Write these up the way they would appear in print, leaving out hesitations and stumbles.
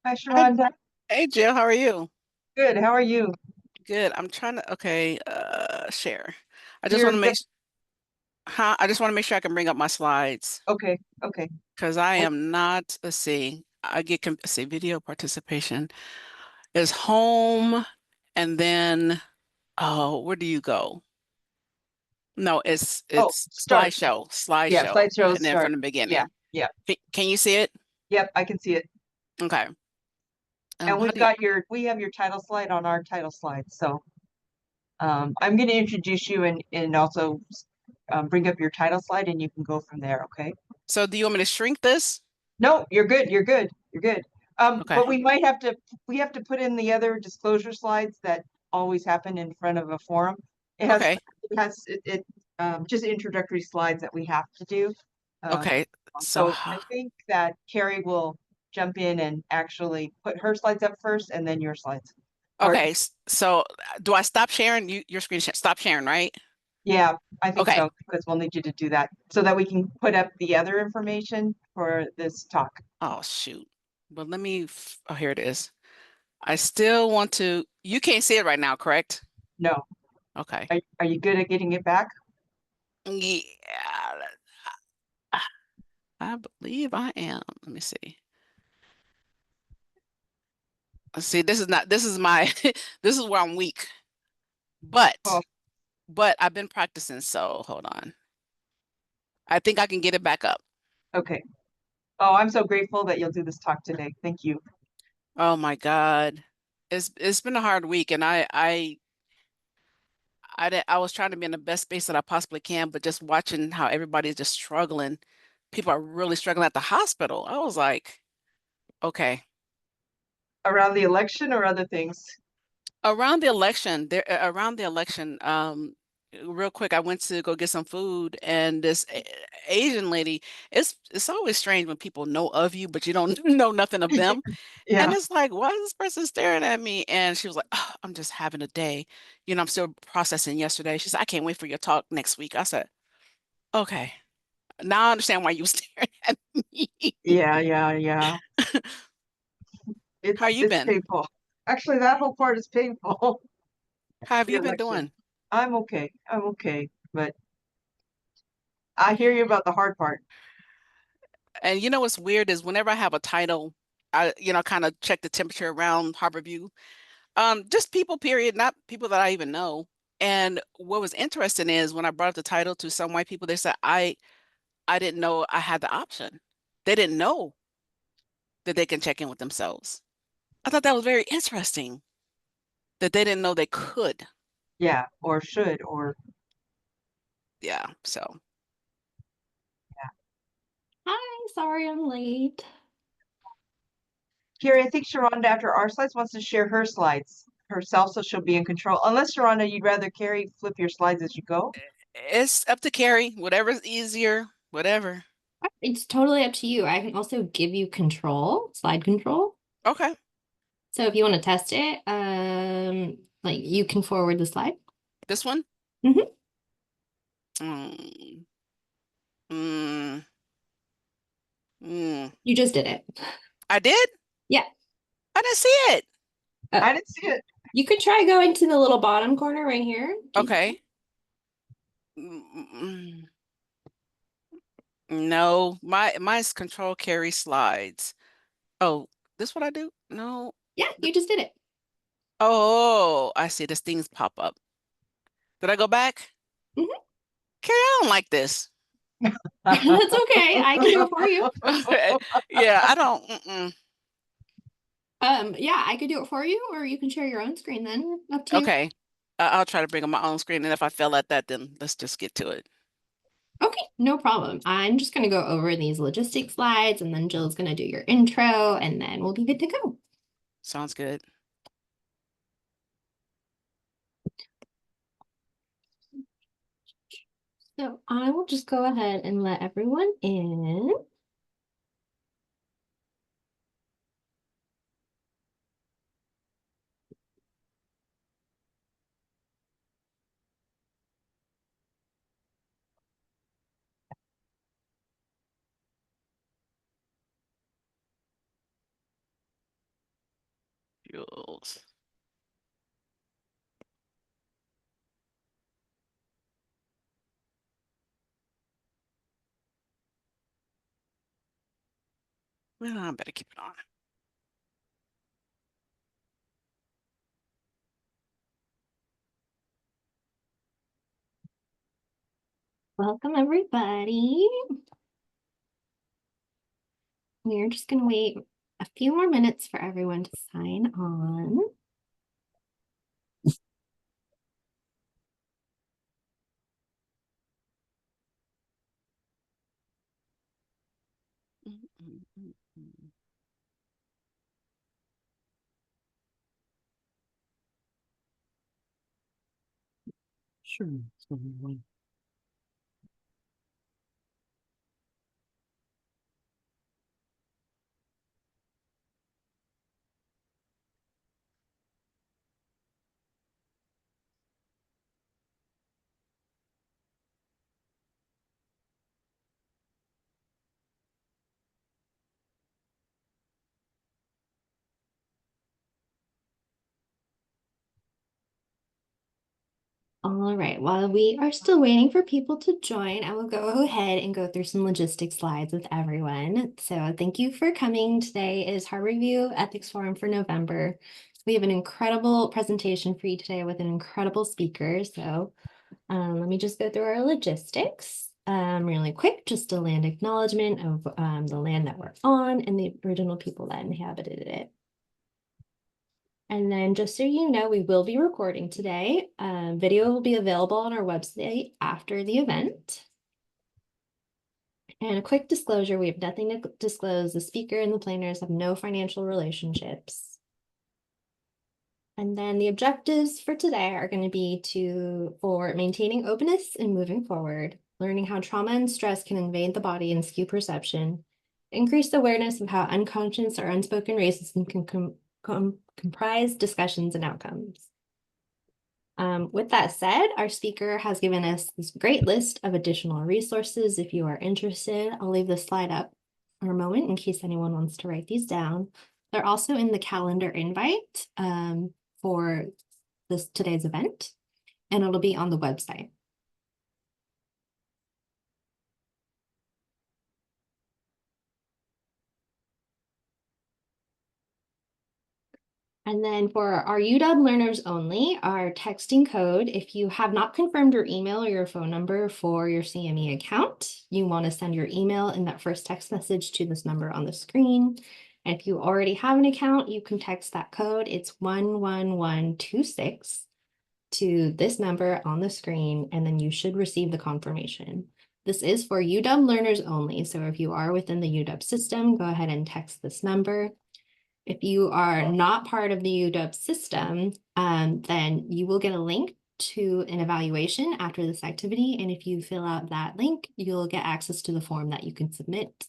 Hi, Hi, Sherronda. hey Jill, how are you? Good. How are you? Good. I'm trying to, okay, share. I just want You're to the I just want to make sure I can bring up my slides okay. Okay. because I I, am not, let's see, let's see, video participation is home and then, oh, where do you go? No, oh, it's start. Yeah, slideshow, slideshows and then from start. the Yeah. beginning. Yeah. Can you see it? Yep. I can see it. Okay. And How do you, we have your title slide on our title slide. So I'm going to introduce you and also bring up your title slide, and you can go from there. Okay. so do you want me to shrink this? No, you're good. You're good. You're good. Okay. But we have to put in the other disclosure slides that always happen in front of a forum. It has Okay. it has it just introductory slides that we have to do. Um, Okay. So, so I think that Carrie will jump in and actually put her slides up first and then your slides. Or okay. So do I stop sharing your screen share? Stop sharing, right? yeah, I think Okay. so because we'll need you to do that so that we can put up the other information for this talk. Oh, shoot. But oh, here it is. I still want to, you can't see it right now, correct? No, Okay. are you good at getting it back? Yeah, I believe I am. Let me see. Let's see, this is my, this is where I'm weak. Oh, But I've been practicing, so hold on. I think I can get it back up. okay. Oh, I'm so grateful that you'll do this talk today. Thank you. Oh my God. It's been a hard week and I was trying to be in the best space that I possibly can, but just watching how everybody's just struggling. People are really struggling at the hospital. I was like, okay. Around the election or other things? Around the election, real quick, I went to go get some food, and this Asian lady, it's always strange when people know of you, but you don't know nothing of them. And Yeah. it's like, why is this person staring at me? And she was like, oh, I'm just having a day. I'm still processing yesterday. She said, I can't wait for your talk next week. I said, okay. Now I understand why you were staring at me. Yeah, yeah, yeah. How you It's been? painful. Actually, that whole part is painful. How have The you been election. doing? I'm okay. I'm okay. But I hear you about the hard part. And you know what's weird is whenever I have a title, kind of check the temperature around Harborview. Just people, period, not people that I even know. And what was interesting is when I brought up the title to some white people, they said I didn't know I had the option. They didn't know that they can check in with themselves. I thought that was very interesting that they didn't know they could. Yeah, or should, or Yeah. So yeah. Hi, sorry I'm late. Carrie, I think Sharonda, after our slides, wants to share her slides herself, so she'll be in control. Unless Sharonda, you'd rather Carrie flip your slides as you go. it's up to Carrie, whatever's easier, whatever. It's totally up to you. I can also give you control, slide control. Okay. So if you want to test it, like you can forward the slide. This one? Hmm. Mm, mm, mm. You just did it. I did? Yeah. I didn't see it. Uh, I didn't see it. you could try going to the little bottom corner right here. Do you see it? Okay. Mm, no, mine's control carry slides. Oh, this what I do? No. Yeah, you just did it. Oh, I see. This things pop up. Did I go back? Hmm. Carrie, I don't like this. That's okay. I can do it for you. Yeah, I don't. Mm-mm. Yeah, I could do it for you, or you can share your own screen then. Up to you. Okay. I'll try to bring up my own screen, and if I fail at that, then let's just get to it. Okay, no problem. I'm just gonna go over these logistic slides and then Jill's gonna do your intro and then we'll be good to go. Sounds good. So I will just go ahead and let everyone in. Jules. Well, I better keep it on. Welcome, everybody. We're just going to wait a few more minutes for everyone to sign on. Sure. So we All right, while we are still waiting for people to join, I will go ahead and go through some logistics slides with everyone. So thank you for coming. Today is Harborview Ethics Forum for November. We have an incredible presentation for you today with an incredible speaker. So let me just go through our logistics really quick, just a land acknowledgement of the land that we're on and the original people that inhabited it. And then just so you know, we will be recording today. Video will be available on our website after the event. And a quick disclosure, we have nothing to disclose. The speaker and the planners have no financial relationships. And then the objectives for today are going to be for maintaining openness and moving forward, learning how trauma and stress can invade the body and skew perception, increase awareness of how unconscious or unspoken racism can comprise discussions and outcomes. With that said, our speaker has given us this great list of additional resources. If you are interested, I'll leave this slide up for a moment in case anyone wants to write these down. They're also in the calendar invite for today's event, and it'll be on the website. And then for our UW learners only, our texting code, if you have not confirmed your email or your phone number for your CME account, you want to send your email in that first text message to this number on the screen. And if you already have an account, you can text that code. It's 11126 to this number on the screen, and then you should receive the confirmation. This is for UW learners only. So if you are within the UW system, go ahead and text this number. If you are not part of the UW system, then you will get a link to an evaluation after this activity. And if you fill out that link, you'll get access to the form that you can submit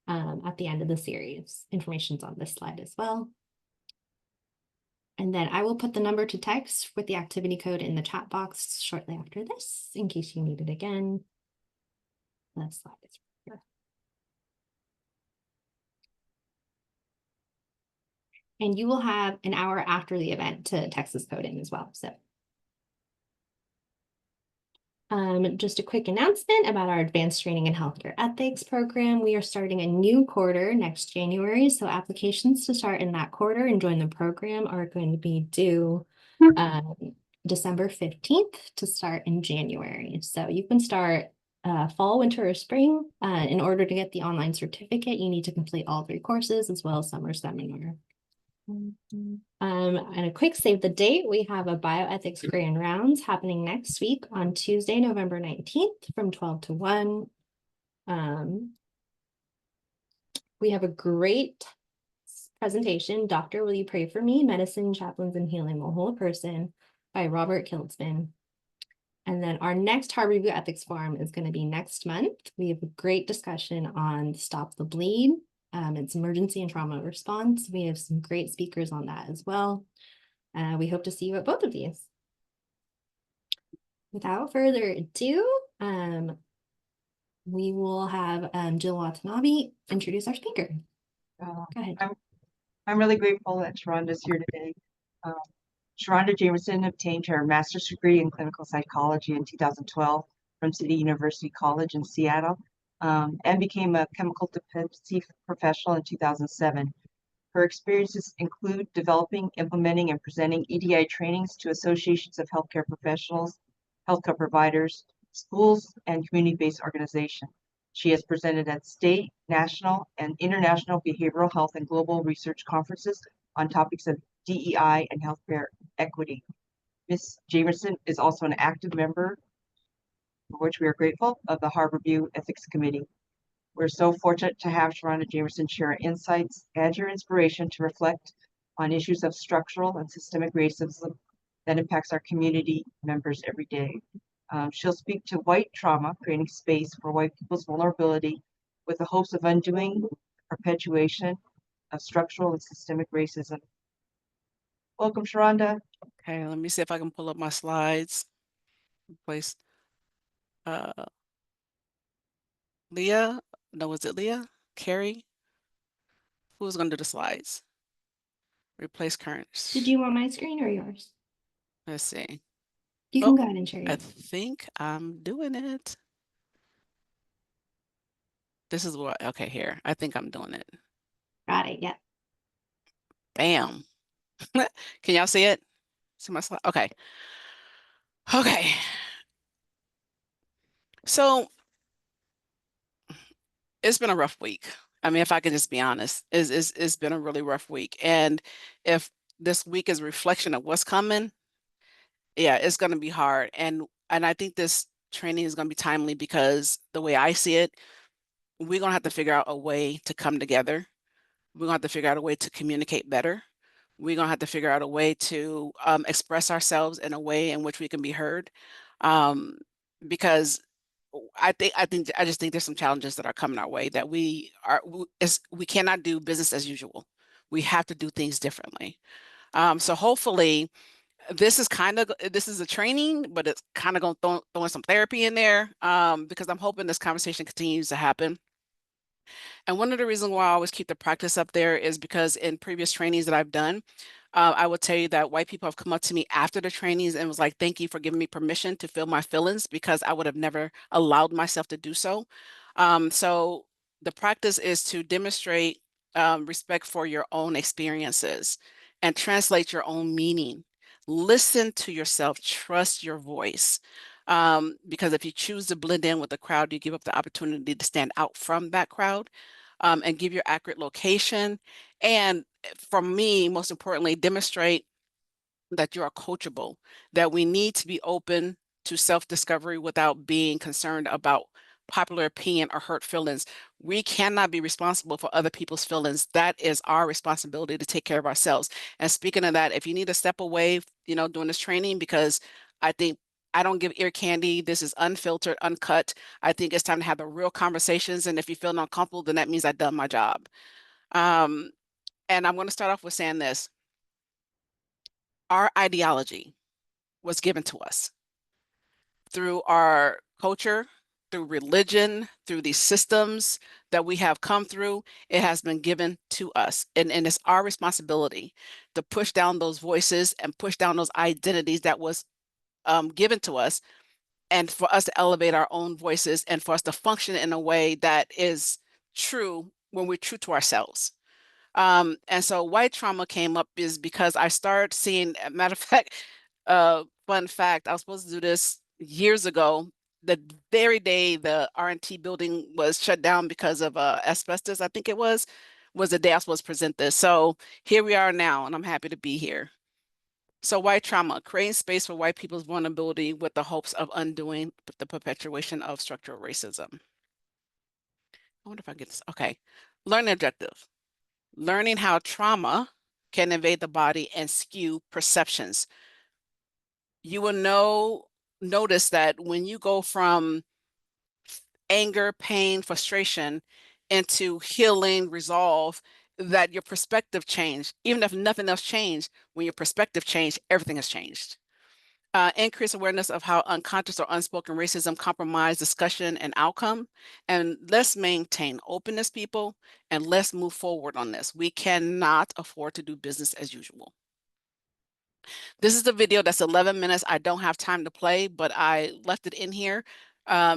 at the end of the series. Information's on this slide as well. And then I will put the number to text with the activity code in the chat box shortly after this, in case you need it again. That slide is here. And you will have an hour after the event to text this code in as well. So just a quick announcement about our advanced training in healthcare ethics program. We are starting a new quarter next January. So applications to start in that quarter and join the program are going to be due December 15th to start in January. So you can start fall, winter, or spring. In order to get the online certificate, you need to complete all 3 courses as well as summer seminar. And a quick save the date, we have a bioethics grand rounds happening next week on Tuesday, November 19th from 12 to 1. We have a great presentation, Doctor, Will You Pray for Me? Medicine, Chaplains, and Healing the Whole Person by Robert Kiltzman. And then our next Harborview Ethics Forum is going to be next month. We have a great discussion on Stop the Bleed. It's emergency and trauma response. We have some great speakers on that as well. We hope to see you at both of these. Without further ado, we will have Jill Watanabe introduce our speaker. Go ahead. I'm really grateful that Sherronda's here today. Um, Sherronda Jamerson obtained her master's degree in clinical psychology in 2012 from City University College in Seattle, and became a chemical dependency professional in 2007. Her experiences include developing, implementing, and presenting EDI trainings to associations of healthcare professionals, healthcare providers, schools, and community-based organizations. She has presented at state, national, and international behavioral health and global research conferences on topics of DEI and healthcare equity. Ms. Jamerson is also an active member, for which we are grateful, of the Harborview Ethics Committee. We're so fortunate to have Sherronda Jamerson share her insights and your inspiration to reflect on issues of structural and systemic racism that impacts our community members every day. She'll speak to white trauma, creating space for white people's vulnerability with the hopes of undoing the perpetuation of structural and systemic racism. Welcome, Sherronda. Okay, let me see if I can pull up my slides. Place Leah. No, was it Leah? Carrie? Who's gonna do the slides? Replace current. Did you want my screen or yours? Let's see. You Oh, can go ahead and share I yours. think I'm doing it. This is what, okay, here. I think I'm doing it. Got it, yeah. Bam. Can y'all see it? See my slide? Okay. Okay. So it's been a rough week. I mean, if I could just be honest, it's been a really rough week. And if this week is a reflection of what's coming, yeah, it's gonna be hard. And I think this training is gonna be timely because the way I see it, we're gonna have to figure out a way to come together. We're gonna have to figure out a way to communicate better. We're gonna have to figure out a way to express ourselves in a way in which we can be heard. Because I just think there's some challenges that are coming our way that we cannot do business as usual. We have to do things differently. So hopefully this is a training, but it's kind of going to throw in some therapy in there, because I'm hoping this conversation continues to happen. And one of the reasons why I always keep the practice up there is because in previous trainings that I've done, I will tell you that white people have come up to me after the trainings and was like, thank you for giving me permission to feel my feelings because I would have never allowed myself to do so. So the practice is to demonstrate respect for your own experiences and translate your own meaning. Listen to yourself, trust your voice. Because if you choose to blend in with the crowd, you give up the opportunity to stand out from that crowd, and give your accurate location. And for me, most importantly, demonstrate that you are coachable, that we need to be open to self-discovery without being concerned about popular opinion or hurt feelings. We cannot be responsible for other people's feelings. That is our responsibility to take care of ourselves. And speaking of that, if you need to step away, during this training, because I think I don't give ear candy. This is unfiltered, uncut. I think it's time to have the real conversations. And if you feel uncomfortable, then that means I've done my job. And I'm going to start off with saying this. Our ideology was given to us through our culture, through religion, through these systems that we have come through. It has been given to us. And it's our responsibility to push down those voices and push down those identities that was given to us, and for us to elevate our own voices and for us to function in a way that is true when we're true to ourselves. And so white trauma came up is because I started seeing, matter of fact, fun fact, I was supposed to do this years ago. The very day the R&T building was shut down because of asbestos, I think it was the day I was supposed to present this. So here we are now, and I'm happy to be here. So white trauma, creating space for white people's vulnerability with the hopes of undoing the perpetuation of structural racism. I wonder if I get this. Okay. Learning objective. Learning how trauma can invade the body and skew perceptions. You will notice that when you go from anger, pain, frustration into healing, resolve, that your perspective changed. Even if nothing else changed, when your perspective changed, everything has changed. Increase awareness of how unconscious or unspoken racism compromise discussion and outcome. And let's maintain openness, people, and let's move forward on this. We cannot afford to do business as usual. This is the video that's 11 minutes. I don't have time to play, but I left it in here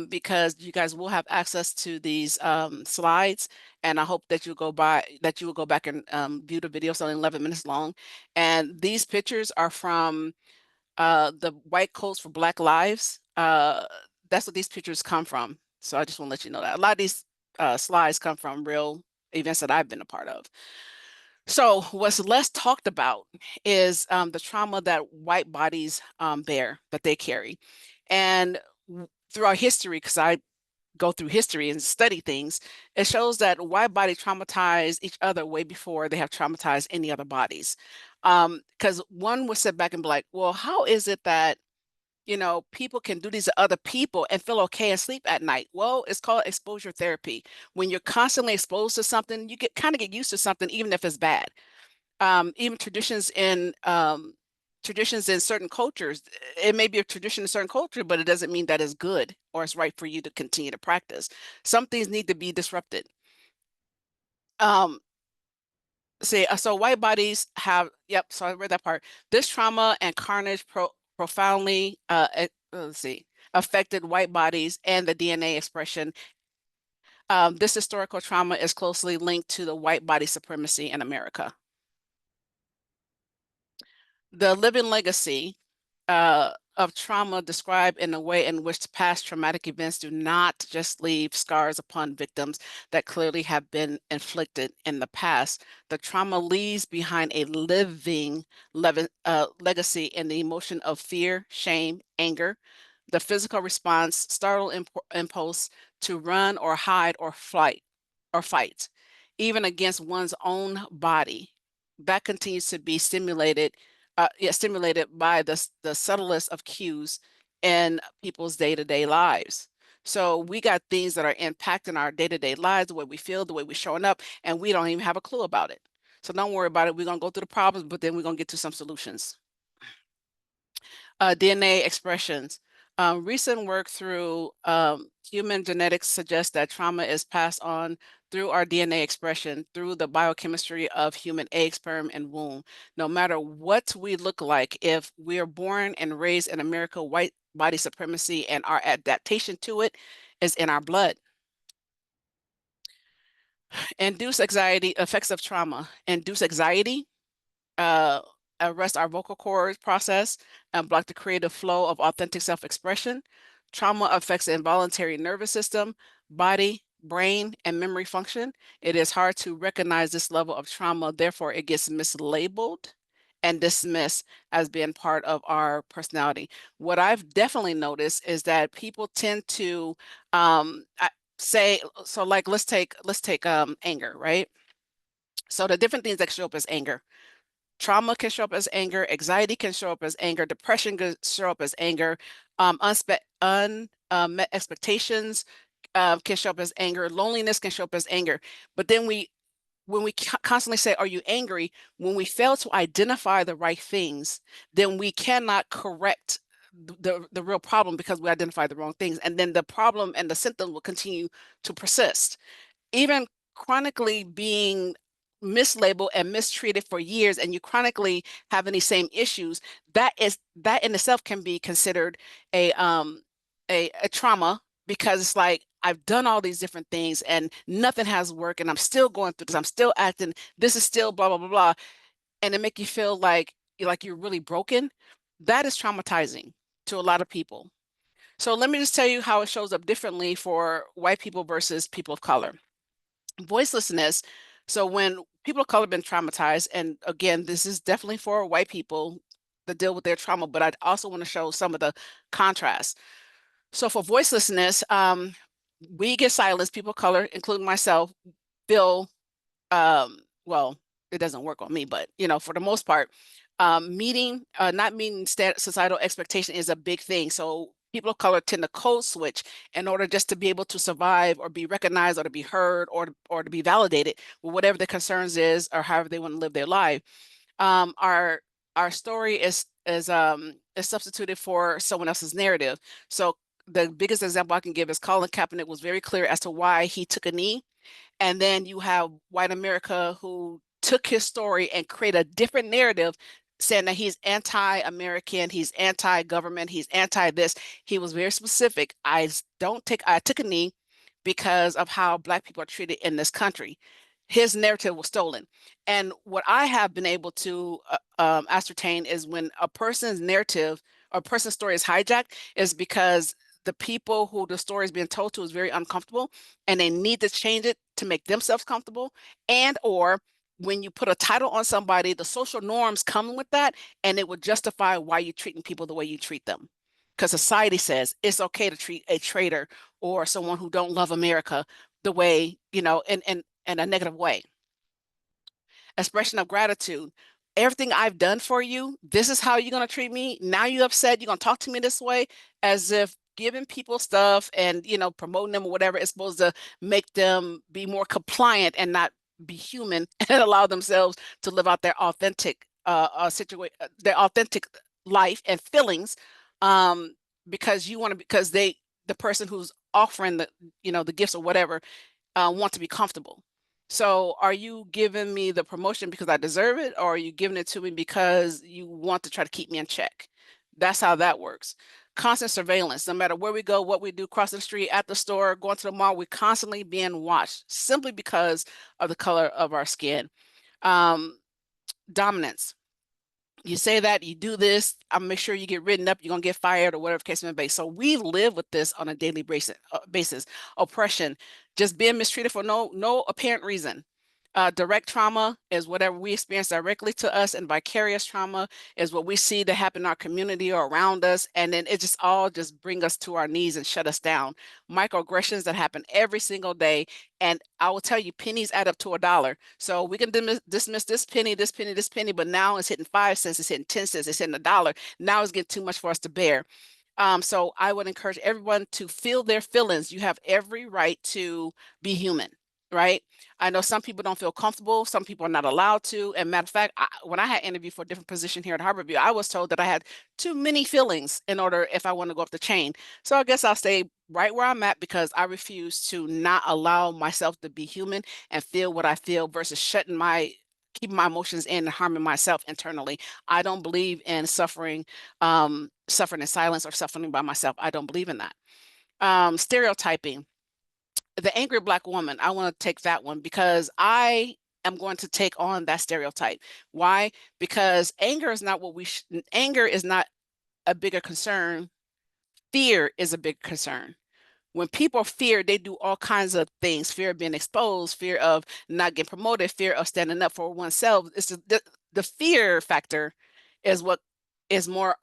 because you guys will have access to these slides, and I hope that you will go back and view the video. It's only 11 minutes long, and these pictures are from the white coats for Black Lives. That's what these pictures come from. So I just want to let you know that a lot of these slides come from real events that I've been a part of. So what's less talked about is the trauma that white bodies bear, that they carry. And through our history, because I go through history and study things, it shows that white bodies traumatize each other way before they have traumatized any other bodies. Because one would sit back and be like, well, how is it that, you know, people can do these to other people and feel okay and sleep at night? Well, it's called exposure therapy. When you're constantly exposed to something, you kind of get used to something, even if it's bad. Even traditions in certain cultures, it may be a tradition in certain culture, but it doesn't mean that it's good or it's right for you to continue to practice. Some things need to be disrupted. So white bodies have, yep, so I read that part. This trauma and carnage profoundly, let's see, affected white bodies and the DNA expression. This historical trauma is closely linked to the white body supremacy in America. The living legacy of trauma described in a way in which past traumatic events do not just leave scars upon victims that clearly have been inflicted in the past. The trauma leaves behind a living legacy in the emotion of fear, shame, anger, the physical response, startle impulse to run or hide or fight, even against one's own body. That continues to be stimulated by the subtlest of cues in people's day-to-day lives. So we got things that are impacting our day-to-day lives, the way we feel, the way we're showing up, and we don't even have a clue about it. So don't worry about it. We're going to go through the problems, but then we're going to get to some solutions. DNA expressions. Recent work through human genetics suggests that trauma is passed on through our DNA expression, through the biochemistry of human egg, sperm, and womb. No matter what we look like, if we are born and raised in America, white body supremacy and our adaptation to it is in our blood. Induced anxiety, effects of trauma. Induced anxiety, arrest our vocal cords process and block the creative flow of authentic self-expression. Trauma affects the involuntary nervous system, body, brain, and memory function. It is hard to recognize this level of trauma. Therefore, it gets mislabeled and dismissed as being part of our personality. What I've definitely noticed is that people tend to say, so like, let's take anger, right? So the different things that show up as anger. Trauma can show up as anger, anxiety can show up as anger, depression can show up as anger, unmet expectations can show up as anger, loneliness can show up as anger. But then when we constantly say, are you angry? When we fail to identify the right things, then we cannot correct the real problem because we identify the wrong things. And then the problem and the symptom will continue to persist. Even chronically being mislabeled and mistreated for years, and you chronically having these same issues, that in itself can be considered a trauma, because it's like, I've done all these different things and nothing has worked, and I'm still going through this, I'm still acting, this is still blah blah blah blah, and it make you feel like you're really broken. That is traumatizing to a lot of people. So let me just tell you how it shows up differently for white people versus people of color. Voicelessness. So when people of color have been traumatized, and again, this is definitely for white people to deal with their trauma, but I also want to show some of the contrasts. So for voicelessness, we get silenced, people of color, including myself, feel, well, it doesn't work on me, but for the most part, not meeting societal expectation is a big thing. So people of color tend to code switch in order just to be able to survive or be recognized or to be heard or to be validated with whatever the concerns is or however they want to live their life. Our our story is substituted for someone else's narrative. So the biggest example I can give is Colin Kaepernick was very clear as to why he took a knee. And then you have white America who took his story and created a different narrative saying that he's anti-American, he's anti-government, he's anti-this. He was very specific. I took a knee because of how Black people are treated in this country. His narrative was stolen. And what I have been able to ascertain is when a person's narrative or a person's story is hijacked is because the people who the story is being told to is very uncomfortable and they need to change it to make themselves comfortable. And or when you put a title on somebody, the social norms come with that and it would justify why you're treating people the way you treat them. Because society says it's okay to treat a traitor or someone who don't love America the way, in a negative way. Expression of gratitude. Everything I've done for you, this is how you're going to treat me. Now you're upset. You're going to talk to me this way, as if giving people stuff and, promoting them or whatever is supposed to make them be more compliant and not be human and allow themselves to live out their authentic their authentic life and feelings. Because the person who's offering the gifts or whatever want to be comfortable. So are you giving me the promotion because I deserve it, or are you giving it to me because you want to try to keep me in check? That's how that works. Constant surveillance, no matter where we go, what we do, crossing the street, at the store, going to the mall, we're constantly being watched simply because of the color of our skin. Dominance. You say that, you do this, I'll make sure you get written up, you're going to get fired or whatever case may be. So we live with this on a daily basis. Oppression, just being mistreated for no apparent reason. Direct trauma is whatever we experience directly to us, and vicarious trauma is what we see that happen in our community or around us. And then it just bring us to our knees and shut us down. Microaggressions that happen every single day. And I will tell you, pennies add up to $1. So we can dismiss this penny, but now it's hitting 5 cents, it's hitting 10 cents, it's hitting $1. Now it's getting too much for us to bear. So I would encourage everyone to feel their feelings. You have every right to be human, right? I know some people don't feel comfortable. Some people are not allowed to. And matter of fact, when I had interviewed for a different position here at Harborview, I was told that I had too many feelings in order if I want to go up the chain. So I guess I'll stay right where I'm at because I refuse to not allow myself to be human and feel what I feel versus keeping my emotions in and harming myself internally. I don't believe in suffering in silence or suffering by myself. I don't believe in that. Stereotyping. The angry Black woman, I want to take that one because I am going to take on that stereotype. Why? Because anger is not a bigger concern. Fear is a big concern. When people fear, they do all kinds of things. Fear of being exposed, fear of not getting promoted, fear of standing up for oneself. It's the fear factor is what is more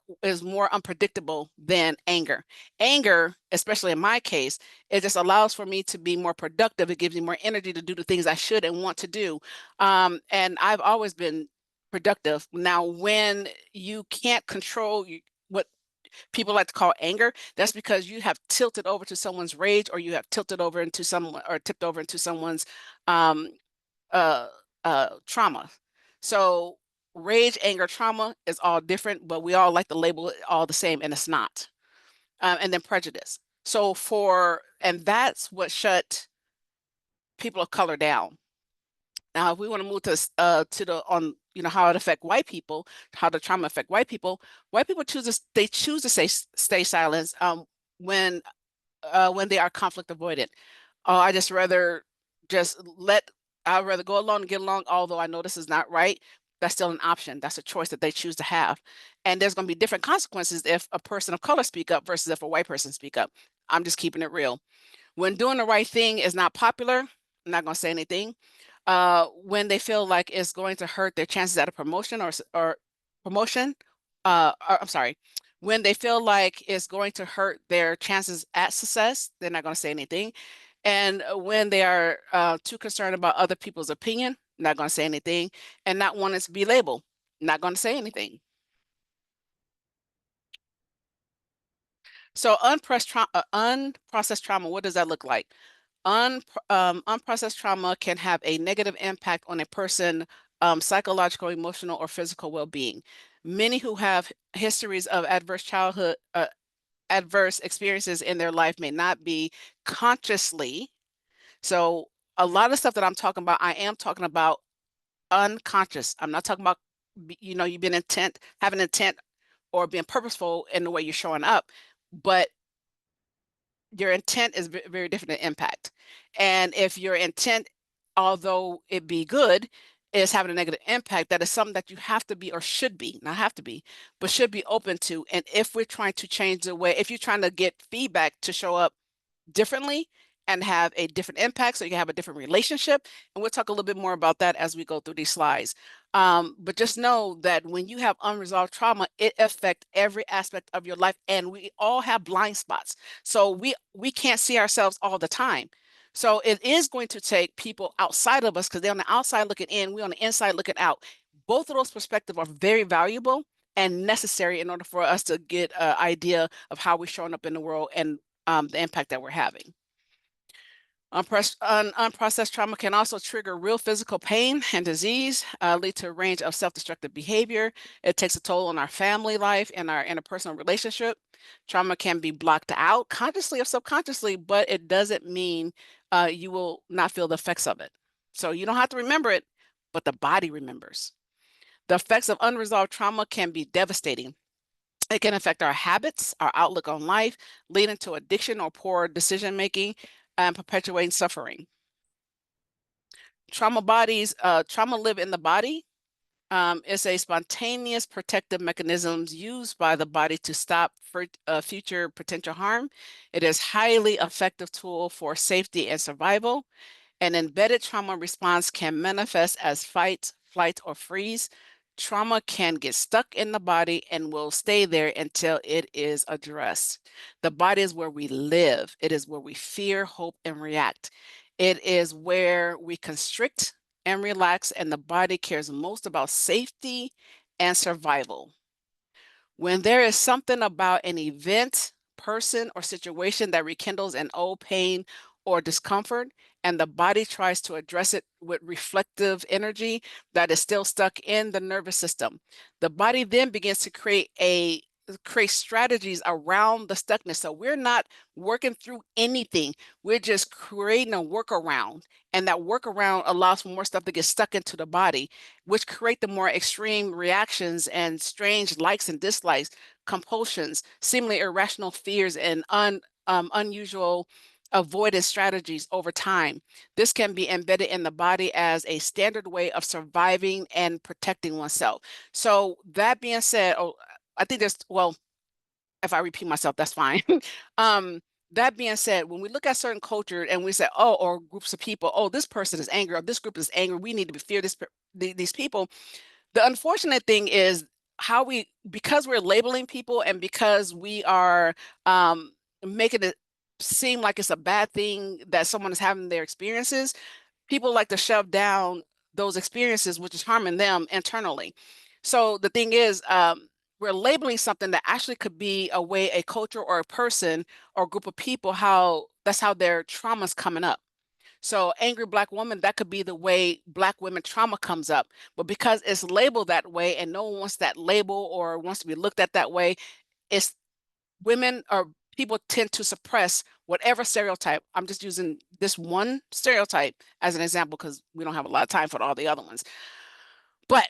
unpredictable than anger. Anger, especially in my case, it just allows for me to be more productive. It gives me more energy to do the things I should and want to do. And I've always been productive. Now, when you can't control what people like to call anger, that's because you have tilted over to someone's rage, or you have tipped over into someone's trauma. So rage, anger, trauma is all different, but we all like to label it all the same, and it's not. And then prejudice. And that's what shut people of color down. Now, if we want to move to how it affect white people, how the trauma affect white people choose to stay silent when they are conflict avoidant. I'd rather go along and get along, although I know this is not right. That's still an option. That's a choice that they choose to have. And there's going to be different consequences if a person of color speak up versus if a white person speak up. I'm just keeping it real. When doing the right thing is not popular, I'm not going to say anything. When they feel like it's going to hurt their chances at a promotion or promotion, I'm sorry, when they feel like it's going to hurt their chances at success, they're not going to say anything. And when they are too concerned about other people's opinion, not going to say anything. And not wanting to be labeled, not going to say anything. So unprocessed trauma, what does that look like? Unprocessed trauma can have a negative impact on a person's psychological, emotional, or physical well-being. Many who have histories of adverse experiences in their life may not be consciously. So a lot of stuff that I'm talking about, I am talking about unconscious. I'm not talking about, you've been having intent or being purposeful in the way you're showing up, but your intent is very different than impact. And if your intent, although it be good, is having a negative impact, that is something that you have to be, or should be, not have to be, but should be open to. And if we're trying to change the way, if you're trying to get feedback to show up differently and have a different impact, so you can have a different relationship. And we'll talk a little bit more about that as we go through these slides. But just know that when you have unresolved trauma, it affects every aspect of your life, and we all have blind spots. So we can't see ourselves all the time. So it is going to take people outside of us, because they're on the outside looking in, we're on the inside looking out. Both of those perspectives are very valuable and necessary in order for us to get an idea of how we're showing up in the world and the impact that we're having. Unprocessed trauma can also trigger real physical pain and disease, lead to a range of self-destructive behavior. It takes a toll on our family life and our interpersonal relationship. Trauma can be blocked out consciously or subconsciously, but it doesn't mean you will not feel the effects of it. So you don't have to remember it, but the body remembers. The effects of unresolved trauma can be devastating. It can affect our habits, our outlook on life, leading to addiction or poor decision-making, and perpetuating suffering. Trauma live in the body. It's a spontaneous protective mechanisms used by the body to stop future potential harm. It is highly effective tool for safety and survival. An embedded trauma response can manifest as fight, flight, or freeze. Trauma can get stuck in the body and will stay there until it is addressed. The body is where we live. It is where we fear, hope, and react. It is where we constrict and relax, and the body cares most about safety and survival. When there is something about an event, person, or situation that rekindles an old pain or discomfort, and the body tries to address it with reflective energy that is still stuck in the nervous system, the body then begins to create strategies around the stuckness. So we're not working through anything. We're just creating a workaround. And that workaround allows for more stuff to get stuck into the body, which create the more extreme reactions and strange likes and dislikes, compulsions, seemingly irrational fears, and unusual avoidance strategies over time. This can be embedded in the body as a standard way of surviving and protecting oneself. So that being said, I think well, if I repeat myself, that's fine. That being said, when we look at certain culture and we say, oh, or groups of people, oh, this person is angry, or this group is angry, we need to fear these people. The unfortunate thing is because we're labeling people and because we are making it seem like it's a bad thing that someone is having their experiences, people like to shove down those experiences, which is harming them internally. So the thing is, we're labeling something that actually could be a way a culture or a person or group of people, that's how their trauma's coming up. So angry Black woman, that could be the way Black women trauma comes up. But because it's labeled that way and no one wants that label or wants to be looked at that way, it's women or people tend to suppress whatever stereotype. I'm just using this one stereotype as an example because we don't have a lot of time for all the other ones. But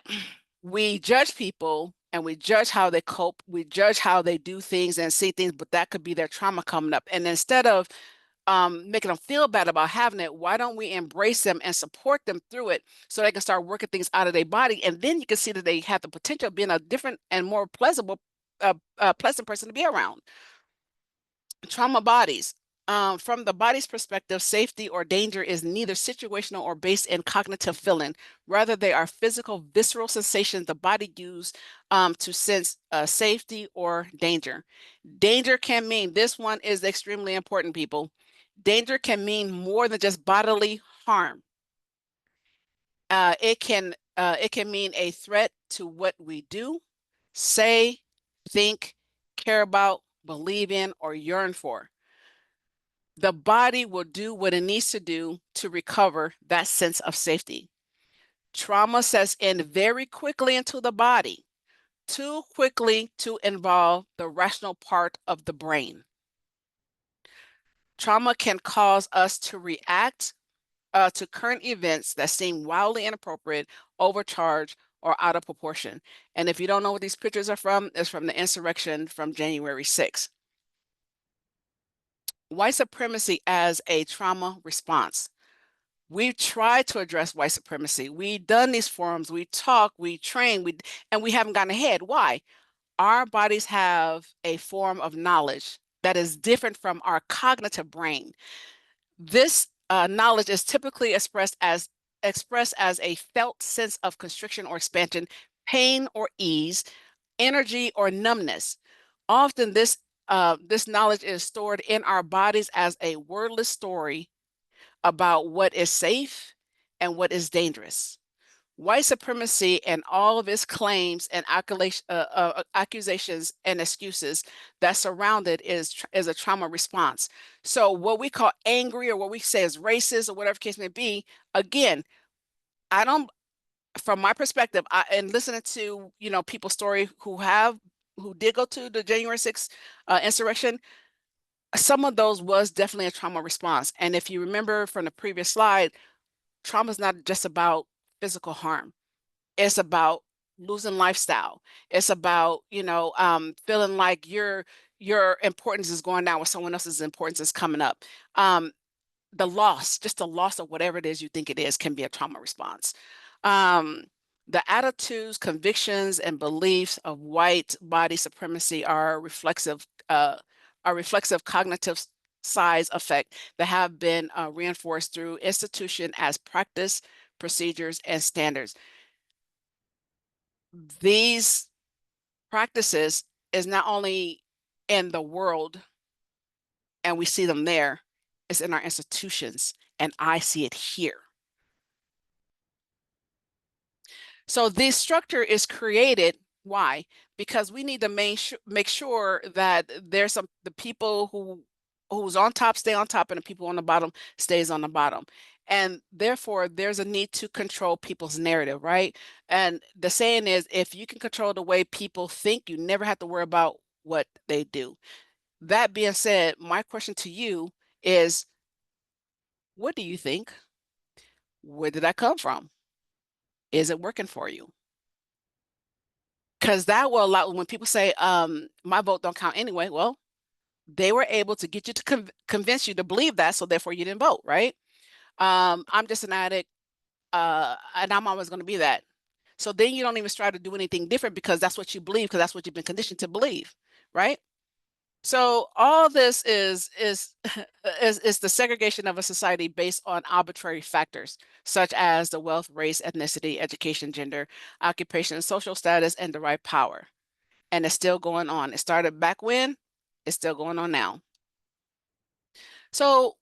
we judge people and we judge how they cope. We judge how they do things and see things, but that could be their trauma coming up. And instead of making them feel bad about having it, why don't we embrace them and support them through it so they can start working things out of their body? And then you can see that they have the potential of being a different and more pleasant person to be around. Trauma bodies. From the body's perspective, safety or danger is neither situational or based in cognitive feeling. Rather, they are physical, visceral sensations the body uses to sense safety or danger. Danger can mean, this one is extremely important, people. Danger can mean more than just bodily harm. It can mean a threat to what we do, say, think, care about, believe in, or yearn for. The body will do what it needs to do to recover that sense of safety. Trauma sets in very quickly into the body. too quickly to involve the rational part of the brain. Trauma can cause us to react to current events that seem wildly inappropriate, overcharged, or out of proportion. And if you don't know what these pictures are from, it's from the insurrection from January 6th. White supremacy as a trauma response. We've tried to address white supremacy. We've done these forums, we talk, we train, and we haven't gotten ahead. Why? Our bodies have a form of knowledge that is different from our cognitive brain. This knowledge is typically expressed as a felt sense of constriction or expansion, pain or ease, energy or numbness. Often this knowledge is stored in our bodies as a wordless story about what is safe and what is dangerous. White supremacy and all of its claims and accusations and excuses that surround it is a trauma response. So what we call angry, or what we say is racist, or whatever case may be, again, from my perspective, and listening to people's story who did go to the January 6th insurrection, some of those was definitely a trauma response. And if you remember from the previous slide, trauma is not just about physical harm. It's about losing lifestyle. It's about, feeling like your importance is going down, where someone else's importance is coming up. Just the loss of whatever it is you think it is, can be a trauma response. The attitudes, convictions, and beliefs of white body supremacy are reflexive cognitive size effect that have been reinforced through institution as practice, procedures, and standards. These practices is not only in the world and we see them there, it's in our institutions, and I see it here. So this structure is created. Why? Because we need to make sure that there's the people who's on top stay on top, and the people on the bottom stays on the bottom. And therefore, there's a need to control people's narrative, right? And the saying is, if you can control the way people think, you never have to worry about what they do. That being said, my question to you is, what do you think? Where did that come from? Is it working for you? Because that will allow, when people say, my vote don't count anyway, well, they were able to get you to convince you to believe that, so therefore you didn't vote, right? I'm just an addict, and I'm always going to be that. So then you don't even strive to do anything different, because that's what you believe, because that's what you've been conditioned to believe, right? So all this is the segregation of a society based on arbitrary factors, such as the wealth, race, ethnicity, education, gender, occupation, social status, and derived power. And it's still going on. It started back when, it's still going on now. So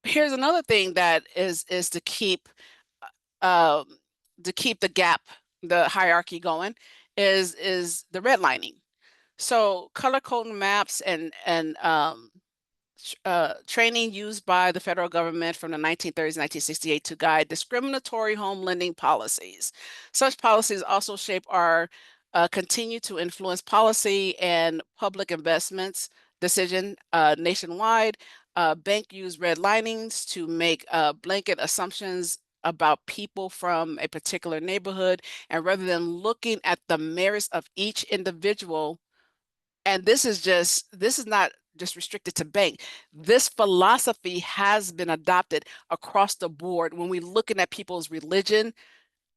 here's another thing that is to keep the gap, the hierarchy going, is the redlining. So color coding maps and training used by the federal government from the 1930s, 1968 to guide discriminatory home lending policies. Such policies also shape our continue to influence policy and public investments decision nationwide. Bank use redlinings to make blanket assumptions about people from a particular neighborhood, and rather than looking at the merits of each individual, and this is not just restricted to bank. This philosophy has been adopted across the board when we're looking at people's religion,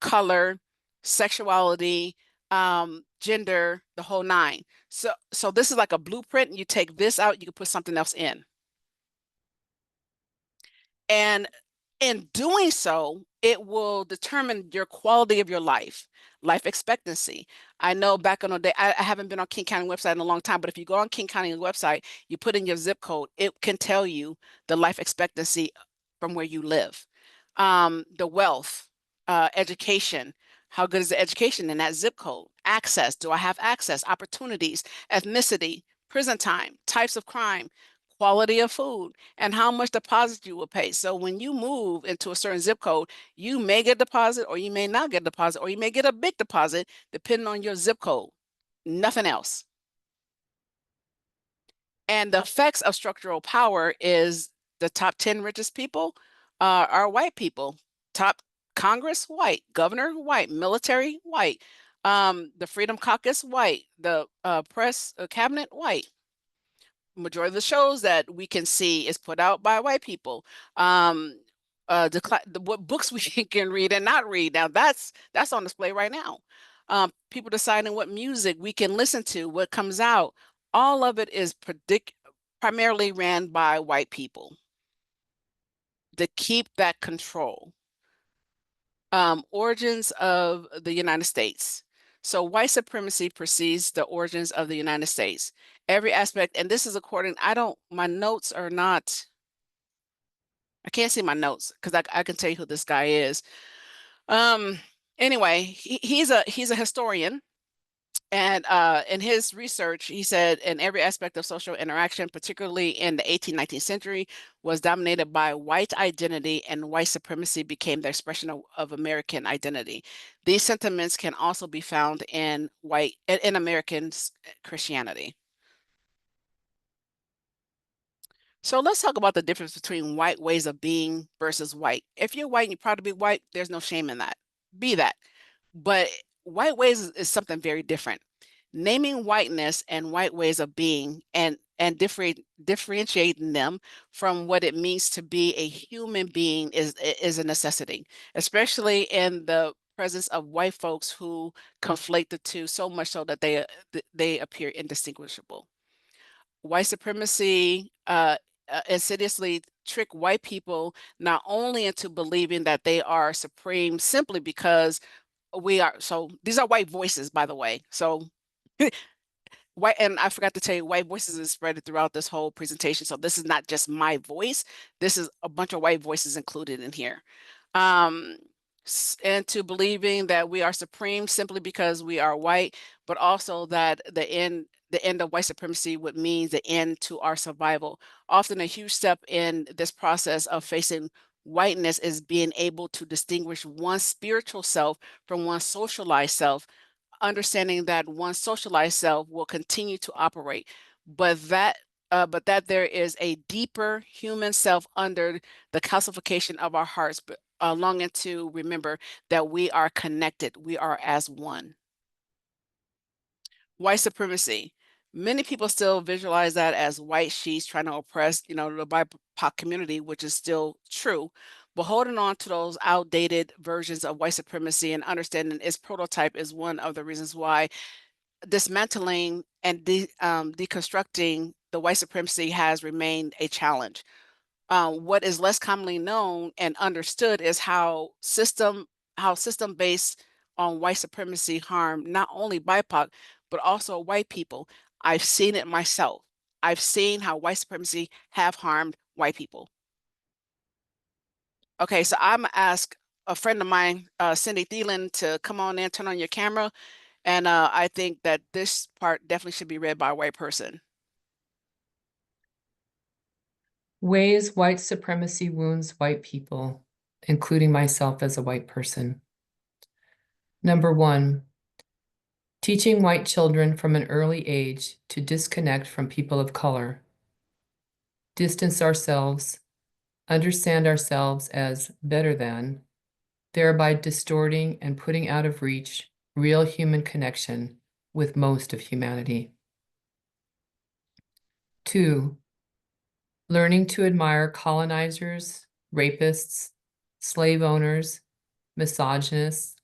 color, sexuality, gender, the whole nine. So this is like a blueprint. You take this out, you can put something else in. And in doing so, it will determine your quality of your life expectancy. I know back in the day, I haven't been on King County website in a long time, but if you go on King County website, you put in your zip code, it can tell you the life expectancy from where you live. The wealth, education, how good is the education in that zip code? Access, do I have access? Opportunities, ethnicity, prison time, types of crime, quality of food, and how much deposit you will pay. So when you move into a certain zip code, you may get a deposit, or you may not get a deposit, or you may get a big deposit depending on your zip code. nothing else. And the effects of structural power is the top 10 richest people are white people. Top Congress, white. Governor, white. Military, white. The Freedom Caucus, white. The press cabinet, white. Majority of the shows that we can see is put out by white people. What books we can read and not read. Now that's on display right now. People deciding what music we can listen to, what comes out. All of it is primarily ran by white people to keep that control. Origins of the United States. So white supremacy precedes the origins of the United States. Every aspect, and this is according, my notes are not, I can't see my notes because I can tell you who this guy is. Anyway, he's a historian. And in his research, he said in every aspect of social interaction, particularly in the 18th, 19th century, was dominated by white identity, and white supremacy became the expression of American identity. These sentiments can also be found in American Christianity. So let's talk about the difference between white ways of being versus white. If you're white and you're proud to be white, there's no shame in that. Be that. But white ways is something very different. Naming whiteness and white ways of being and differentiating them from what it means to be a human being is a necessity, especially in the presence of white folks who conflate the two so much so that they appear indistinguishable. White supremacy insidiously trick white people not only into believing that they are supreme simply because these are white voices, by the way. So white, and I forgot to tell you, white voices is spread throughout this whole presentation. So this is not just my voice. This is a bunch of white voices included in here. And to believing that we are supreme simply because we are white, but also that the end of white supremacy would mean the end to our survival. Often a huge step in this process of facing whiteness is being able to distinguish one's spiritual self from one's socialized self, understanding that one's socialized self will continue to operate, but that there is a deeper human self under the calcification of our hearts, but longing to remember that we are connected, we are as one. White supremacy. Many people still visualize that as white sheets trying to oppress, the BIPOC community, which is still true. But holding on to those outdated versions of white supremacy and understanding its prototype is one of the reasons why dismantling and deconstructing the white supremacy has remained a challenge. What is less commonly known and understood is how system-based on white supremacy harm not only BIPOC, but also white people. I've seen it myself. I've seen how white supremacy have harmed white people. Okay, so I'm gonna ask a friend of mine, Cindy Thielen, to come on in, turn on your camera. And I think that this part definitely should be read by a white person. Ways white supremacy wounds white people, including myself as a white person. Number 1, teaching white children from an early age to disconnect from people of color, distance ourselves, understand ourselves as better than, thereby distorting and putting out of reach real human connection with most of humanity. 2, learning to admire colonizers, rapists, slave owners, misogynists,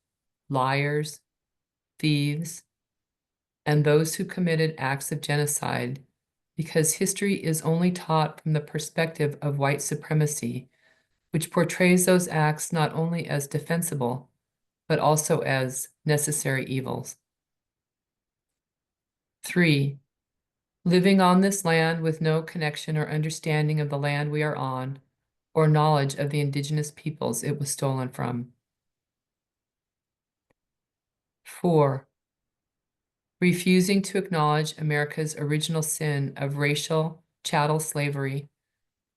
liars, thieves, and those who committed acts of genocide, because history is only taught from the perspective of white supremacy, which portrays those acts not only as defensible, but also as necessary evils. 3, living on this land with no connection or understanding of the land we are on, or knowledge of the indigenous peoples it was stolen from. 4, refusing to acknowledge America's original sin of racial chattel slavery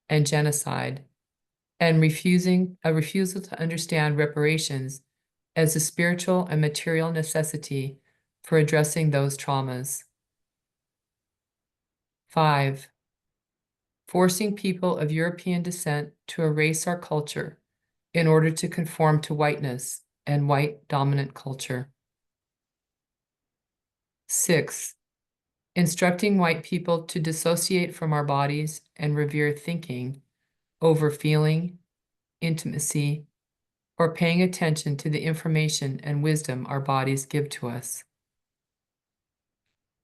and genocide, and a refusal to understand reparations as a spiritual and material necessity for addressing those traumas. 5. Forcing people of European descent to erase our culture in order to conform to whiteness and white dominant culture. 6. Instructing white people to dissociate from our bodies and revere thinking over feeling, intimacy, or paying attention to the information and wisdom our bodies give to us.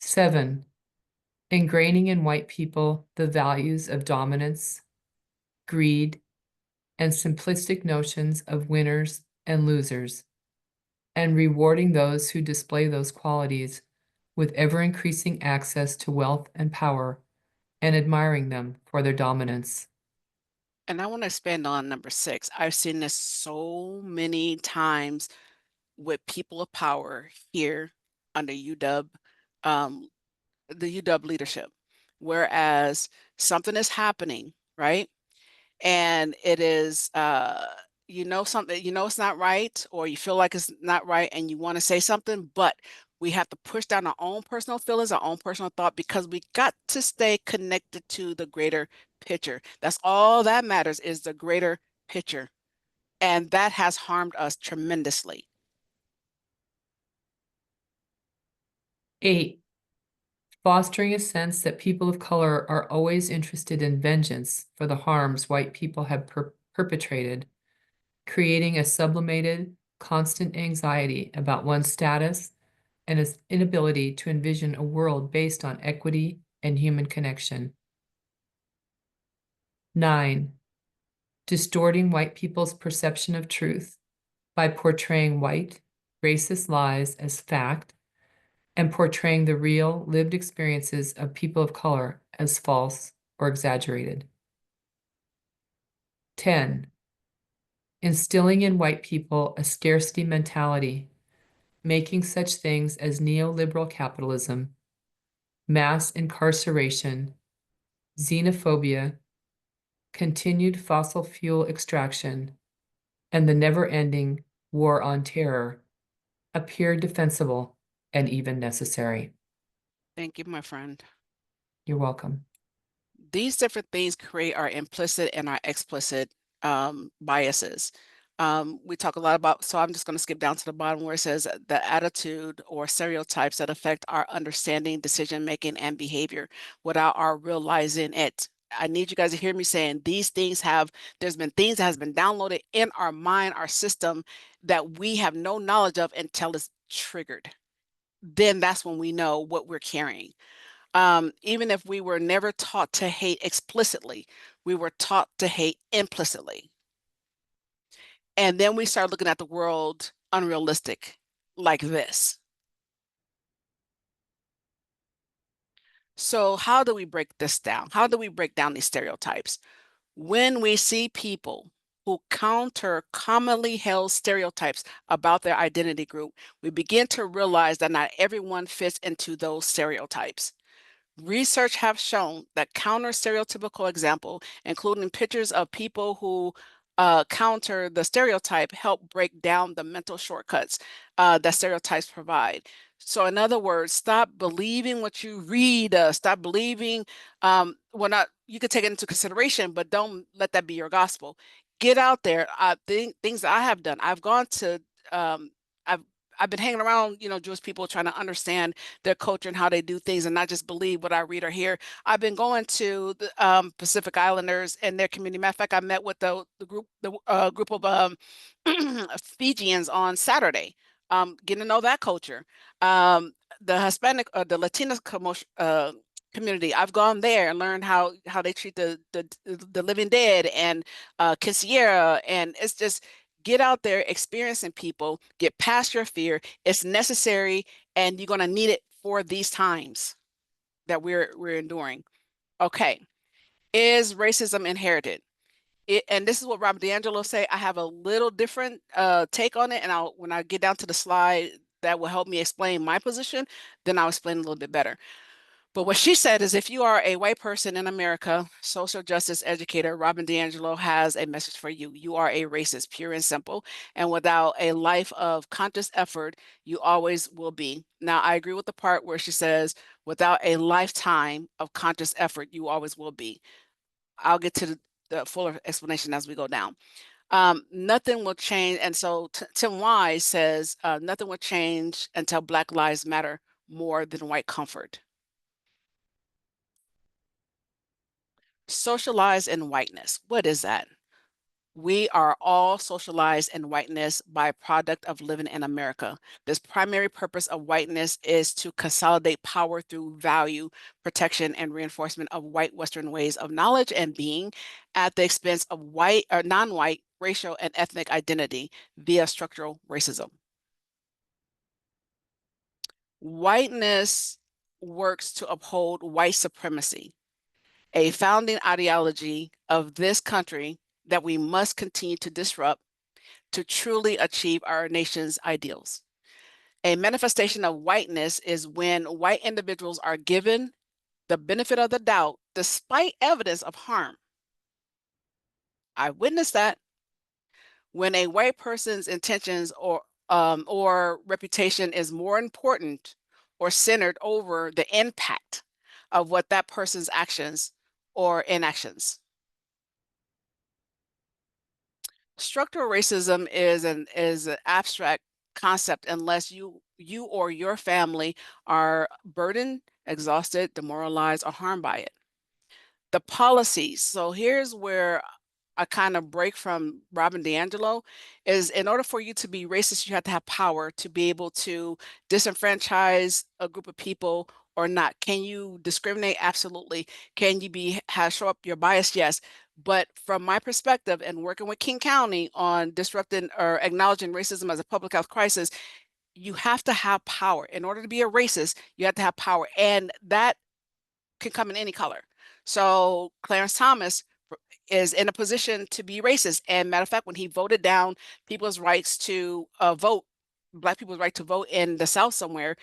7. Ingraining in white people the values of dominance, greed, and simplistic notions of winners and losers, and rewarding those who display those qualities with ever-increasing access to wealth and power, and admiring them for their dominance. And I want to expand on number 6. I've seen this so many times with people of power here under UW, the UW leadership, whereas something is happening, right? And it is, something, it's not right, or you feel like it's not right and you want to say something, but we have to push down our own personal feelings, our own personal thought, because we got to stay connected to the greater picture. That's all that matters, is the greater picture. And that has harmed us tremendously. 8. Fostering a sense that people of color are always interested in vengeance for the harms white people have perpetrated, creating a sublimated, constant anxiety about one's status and his inability to envision a world based on equity and human connection. 9. Distorting white people's perception of truth by portraying white, racist lies as fact and portraying the real, lived experiences of people of color as false or exaggerated. 10. Instilling in white people a scarcity mentality, making such things as neoliberal capitalism, mass incarceration, xenophobia, continued fossil fuel extraction, and the never-ending war on terror appear defensible and even necessary. Thank you, my friend. You're welcome. These different things create our implicit and our explicit biases. We talk a lot about, so I'm just going to skip down to the bottom where it says the attitude or stereotypes that affect our understanding, decision-making, and behavior without our realizing it. I need you guys to hear me saying these things there's been things that has been downloaded in our mind, our system, that we have no knowledge of until it's triggered. Then that's when we know what we're carrying. Even if we were never taught to hate explicitly, we were taught to hate implicitly. And then we start looking at the world unrealistic, like this. So how do we break this down? How do we break down these stereotypes? When we see people who counter commonly held stereotypes about their identity group, we begin to realize that not everyone fits into those stereotypes. Research have shown that counter stereotypical example, including pictures of people who counter the stereotype, help break down the mental shortcuts that stereotypes provide. So in other words, stop believing what you read, stop believing, you could take it into consideration, but don't let that be your gospel. Get out there. Things that I have done, I've gone to, I've been hanging around, Jewish people, trying to understand their culture and how they do things and not just believe what I read or hear. I've been going to the Pacific Islanders and their community. Matter of fact, I met with the group of Fijians on Saturday, getting to know that culture. The Hispanic or the Latina community, I've gone there and learned how they treat the living dead and quinceañera, and it's just, get out there, experiencing people, get past your fear. It's necessary, and you're going to need it for these times that we're enduring. Okay, is racism inherited? And this is what Robert DiAngelo say. I have a little different take on it, and when I get down to the slide that will help me explain my position, then I'll explain a little bit better. But what she said is, if you are a white person in America, social justice educator, Robin DiAngelo has a message for you. You are a racist, pure and simple. And without a life of conscious effort, you always will be. Now, I agree with the part where she says, without a lifetime of conscious effort, you always will be. I'll get to the fuller explanation as we go down. Nothing will change. And so Tim Wise says, nothing will change until Black lives matter more than white comfort. Socialized in whiteness. What is that? We are all socialized in whiteness by product of living in America. This primary purpose of whiteness is to consolidate power through value, protection, and reinforcement of white Western ways of knowledge and being at the expense of white or non-white racial and ethnic identity via structural racism. Whiteness works to uphold white supremacy, a founding ideology of this country that we must continue to disrupt to truly achieve our nation's ideals. A manifestation of whiteness is when white individuals are given the benefit of the doubt despite evidence of harm. I witnessed that. When a white person's intentions or reputation is more important or centered over the impact of what that person's actions or inactions. Structural racism is an abstract concept unless you or your family are burdened, exhausted, demoralized, or harmed by it. The policies. So here's where I kind of break from Robin DiAngelo is, in order for you to be racist, you have to have power to be able to disenfranchise a group of people or not. Can you discriminate? Absolutely. Can you show up your bias? Yes. But from my perspective and working with King County on disrupting or acknowledging racism as a public health crisis, you have to have power. In order to be a racist, you have to have power. And that can come in any color. So Clarence Thomas is in a position to be racist. And matter of fact, when he voted down people's rights to vote, Black people's right to vote in the South somewhere,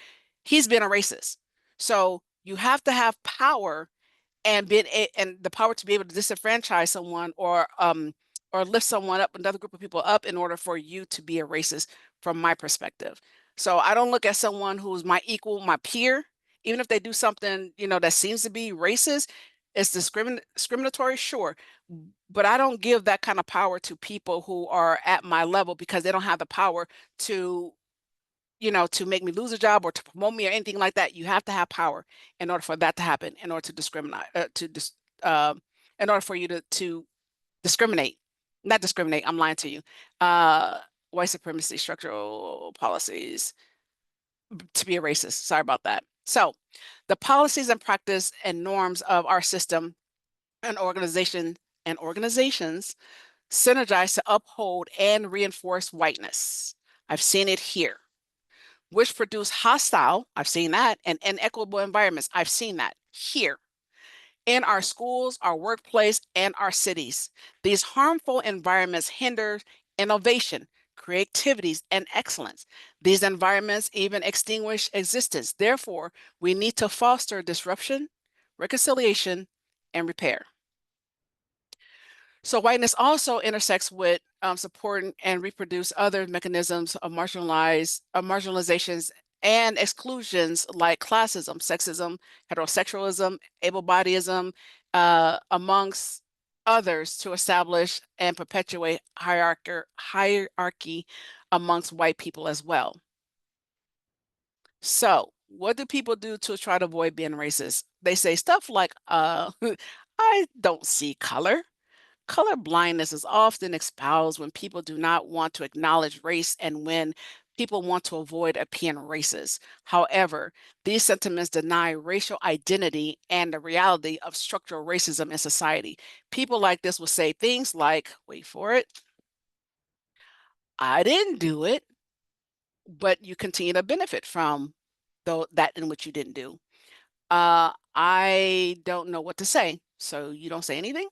he's been a racist. So you have to have power and the power to be able to disenfranchise someone or lift someone up, another group of people up, in order for you to be a racist, from my perspective. So I don't look at someone who's my equal, my peer, even if they do something, that seems to be racist. It's discriminatory, sure, but I don't give that kind of power to people who are at my level, because they don't have the power to to make me lose a job or to promote me or anything like that. You have to have power in order for that to happen, in order to discriminate, in order for you to discriminate, not discriminate, I'm lying to you. White supremacy, structural policies, to be a racist. Sorry about that. So the policies and practice and norms of our system and organizations synergize to uphold and reinforce whiteness. I've seen it here, which produce hostile, I've seen that, and inequitable environments. I've seen that here in our schools, our workplace, and our cities. These harmful environments hinder innovation, creativity, and excellence. These environments even extinguish existence. Therefore, we need to foster disruption, reconciliation, and repair. So whiteness also intersects with supporting and reproduce other mechanisms of marginalizations and exclusions like classism, sexism, heterosexualism, able-bodyism, amongst others, to establish and perpetuate hierarchy amongst white people as well. So what do people do to try to avoid being racist? They say stuff like, I don't see color. Color blindness is often espoused when people do not want to acknowledge race and when people want to avoid appearing racist. However, these sentiments deny racial identity and the reality of structural racism in society. People like this will say things like, wait for it, I didn't do it, but you continue to benefit from that in which you didn't do. I don't know what to say, so you don't say anything?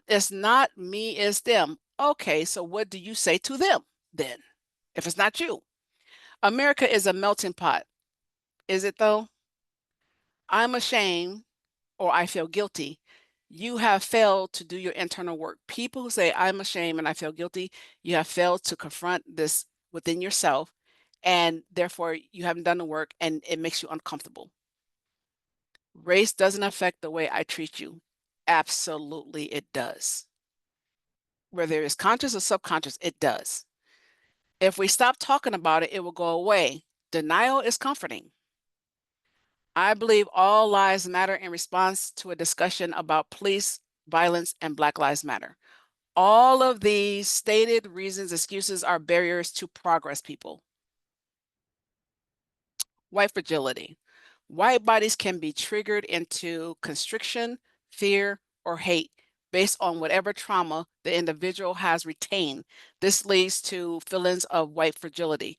It's not me, it's them. Okay, so what do you say to them then, if it's not you? America is a melting pot. Is it though? I'm ashamed or I feel guilty, you have failed to do your internal work. People who say, I'm ashamed and I feel guilty, you have failed to confront this within yourself, and therefore you haven't done the work and it makes you uncomfortable. Race doesn't affect the way I treat you. Absolutely, it does. Whether it's conscious or subconscious, it does. If we stop talking about it, it will go away. Denial is comforting. I believe all lives matter in response to a discussion about police violence and Black Lives Matter. All of these stated reasons, excuses are barriers to progress, people. White fragility. White bodies can be triggered into constriction, fear, or hate based on whatever trauma the individual has retained. This leads to feelings of white fragility,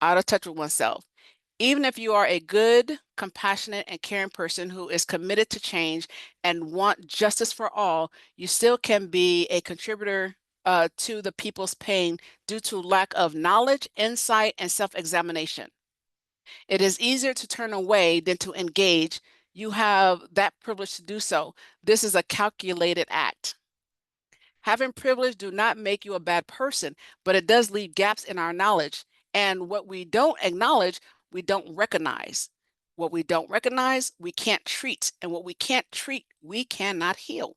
out of touch with oneself. Even if you are a good, compassionate, and caring person who is committed to change and want justice for all, you still can be a contributor to the people's pain due to lack of knowledge, insight, and self-examination. It is easier to turn away than to engage. You have that privilege to do so. This is a calculated act. Having privilege do not make you a bad person, but it does leave gaps in our knowledge. And what we don't acknowledge, we don't recognize. What we don't recognize, we can't treat. And what we can't treat, we cannot heal.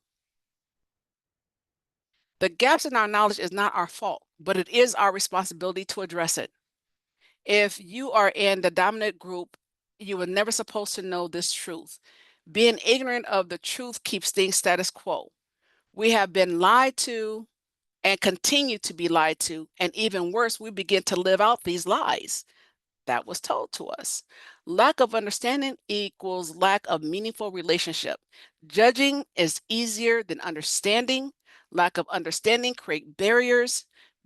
The gaps in our knowledge is not our fault, but it is our responsibility to address it. If you are in the dominant group, you were never supposed to know this truth. Being ignorant of the truth keeps things status quo. We have been lied to and continue to be lied to, and even worse, we begin to live out these lies that was told to us. Lack of understanding equals lack of meaningful relationship. Judging is easier than understanding. Lack of understanding create barriers.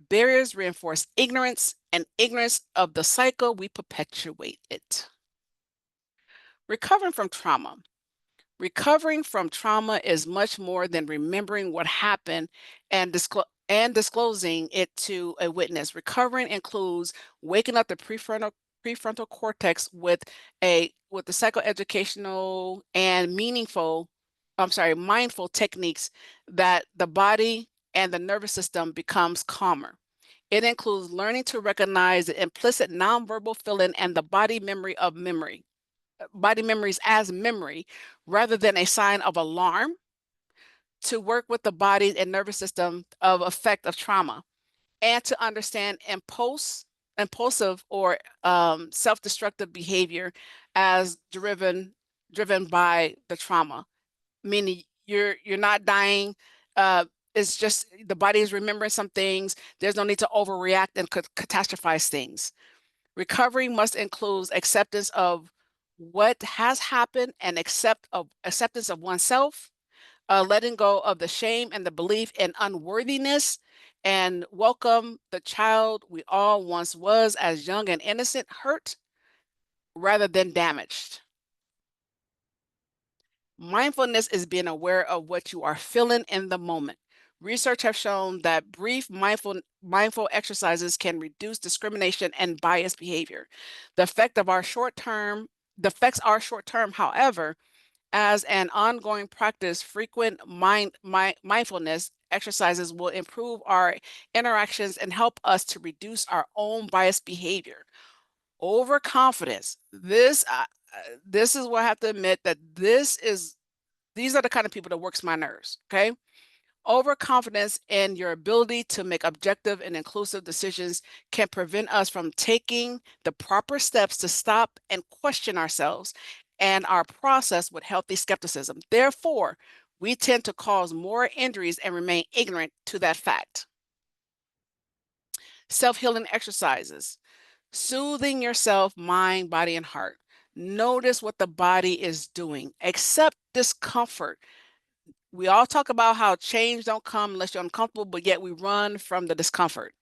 Barriers reinforce ignorance, and ignorance of the cycle, we perpetuate it. Recovering from trauma. Recovering from trauma is much more than remembering what happened and disclosing it to a witness. Recovering includes waking up the prefrontal cortex with the psychoeducational and mindful techniques that the body and the nervous system becomes calmer. It includes learning to recognize the implicit nonverbal feeling and the body memories as memory rather than a sign of alarm, to work with the body and nervous system of effect of trauma, and to understand impulsive or self-destructive behavior as driven by the trauma, meaning you're not dying. It's just the body is remembering some things. There's no need to overreact and catastrophize things. Recovery must include acceptance of what has happened and acceptance of oneself, letting go of the shame and the belief in unworthiness, and welcome the child we all once was as young and innocent, hurt rather than damaged. Mindfulness is being aware of what you are feeling in the moment. Research has shown that brief mindful exercises can reduce discrimination and biased behavior. The effects are short-term, however, as an ongoing practice, frequent mindfulness exercises will improve our interactions and help us to reduce our own biased behavior. Overconfidence. This is what I have to admit that these are the kind of people that works my nerves, okay? Overconfidence in your ability to make objective and inclusive decisions can prevent us from taking the proper steps to stop and question ourselves and our process with healthy skepticism. Therefore, we tend to cause more injuries and remain ignorant to that fact. Self-healing exercises. Soothing yourself, mind, body, and heart. Notice what the body is doing. Accept discomfort. We all talk about how change don't come unless you're uncomfortable, but yet we run from the discomfort.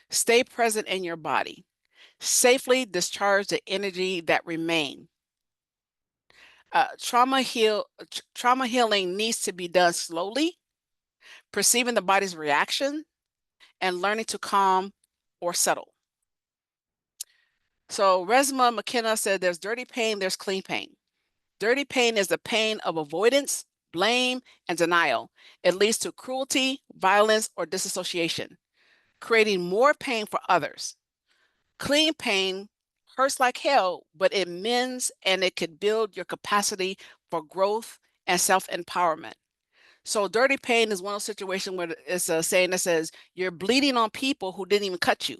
Stay present in your body. Safely discharge the energy that remains. Trauma healing needs to be done slowly, perceiving the body's reaction, and learning to calm or settle. So Resma McKenna said there's dirty pain, there's clean pain. Dirty pain is the pain of avoidance, blame, and denial. It leads to cruelty, violence, or disassociation, creating more pain for others. Clean pain hurts like hell, but it mends and it could build your capacity for growth and self-empowerment. So dirty pain is one of those situations where it's a saying that says you're bleeding on people who didn't even cut you.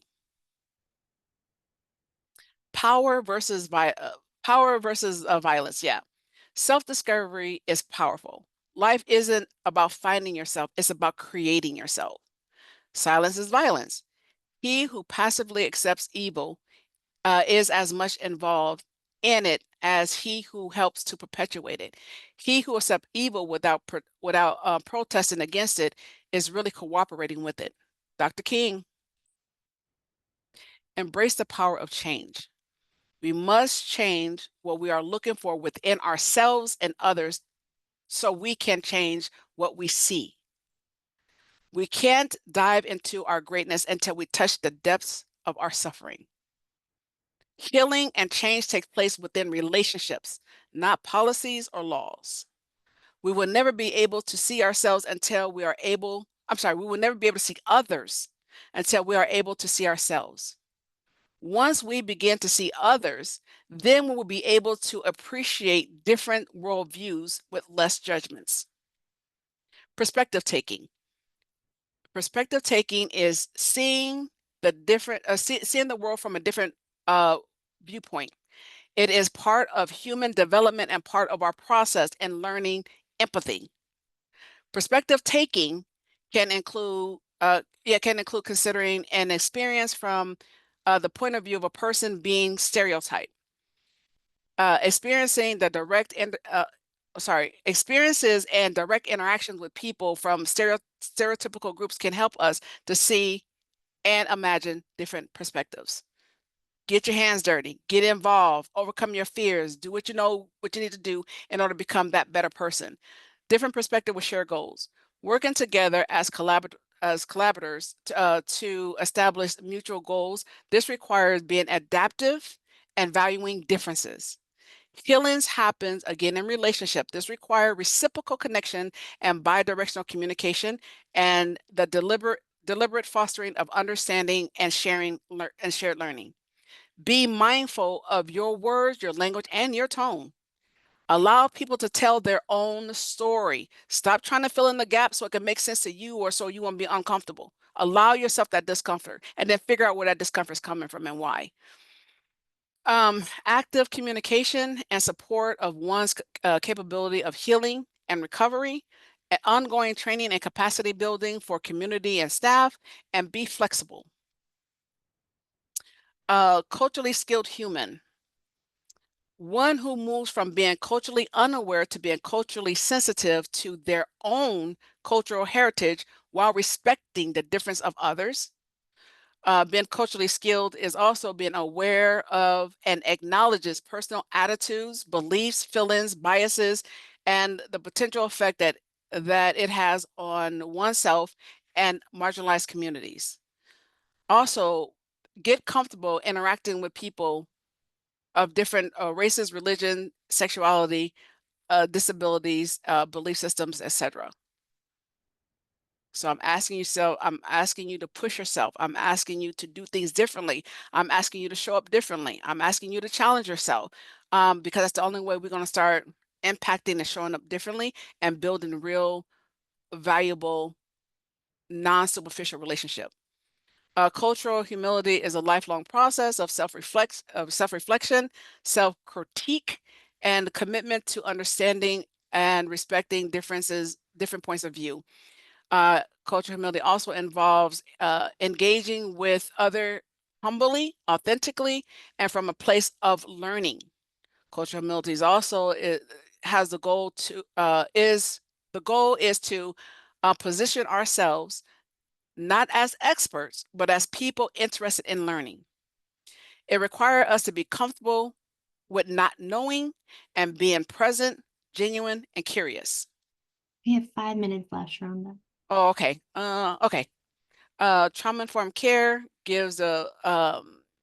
Power versus violence. Yeah. Self-discovery is powerful. Life isn't about finding yourself, it's about creating yourself. Silence is violence. He who passively accepts evil is as much involved in it as he who helps to perpetuate it. He who accepts evil without protesting against it is really cooperating with it. Dr. King, embrace the power of change. We must change what we are looking for within ourselves and others so we can change what we see. We can't dive into our greatness until we touch the depths of our suffering. Healing and change takes place within relationships, not policies or laws. We will never be able to see ourselves until we are able, we will never be able to see others until we are able to see ourselves. Once we begin to see others, then we will be able to appreciate different worldviews with less judgments. Perspective taking. Perspective taking is seeing the world from a different viewpoint. It is part of human development and part of our process in learning empathy. Perspective taking can include considering an experience from the point of view of a person being stereotyped. Experiences and direct interactions with people from stereotypical groups can help us to see and imagine different perspectives. Get your hands dirty, get involved, overcome your fears, do what you need to do in order to become that better person. Different perspective will share goals. Working together as collaborators to establish mutual goals. This requires being adaptive and valuing differences. Healings happens again in relationship. This requires reciprocal connection and bidirectional communication and the deliberate fostering of understanding and shared learning. Be mindful of your words, your language, and your tone. Allow people to tell their own story. Stop trying to fill in the gaps so it can make sense to you or so you won't be uncomfortable. Allow yourself that discomfort and then figure out where that discomfort is coming from and why. Active communication and support of one's capability of healing and recovery, ongoing training and capacity building for community and staff, and be flexible. Culturally skilled human. One who moves from being culturally unaware to being culturally sensitive to their own cultural heritage while respecting the difference of others. Being culturally skilled is also being aware of and acknowledges personal attitudes, beliefs, feelings, biases, and the potential effect that it has on oneself and marginalized communities. Also, get comfortable interacting with people of different races, religion, sexuality, disabilities, belief systems, etc. So I'm asking you to push yourself. I'm asking you to do things differently. I'm asking you to show up differently. I'm asking you to challenge yourself because that's the only way we're going to start impacting and showing up differently and building real, valuable, non-superficial relationship. Cultural humility is a lifelong process of self-reflection, self-critique, and commitment to understanding and respecting different points of view. Cultural humility also involves engaging with other humbly, authentically, and from a place of learning. Cultural humility is also has the goal is to position ourselves not as experts, but as people interested in learning. It requires us to be comfortable with not knowing and being present, genuine, and curious. We have 5 minutes left, Sherronda. Oh, okay. Okay. Trauma-informed care gives a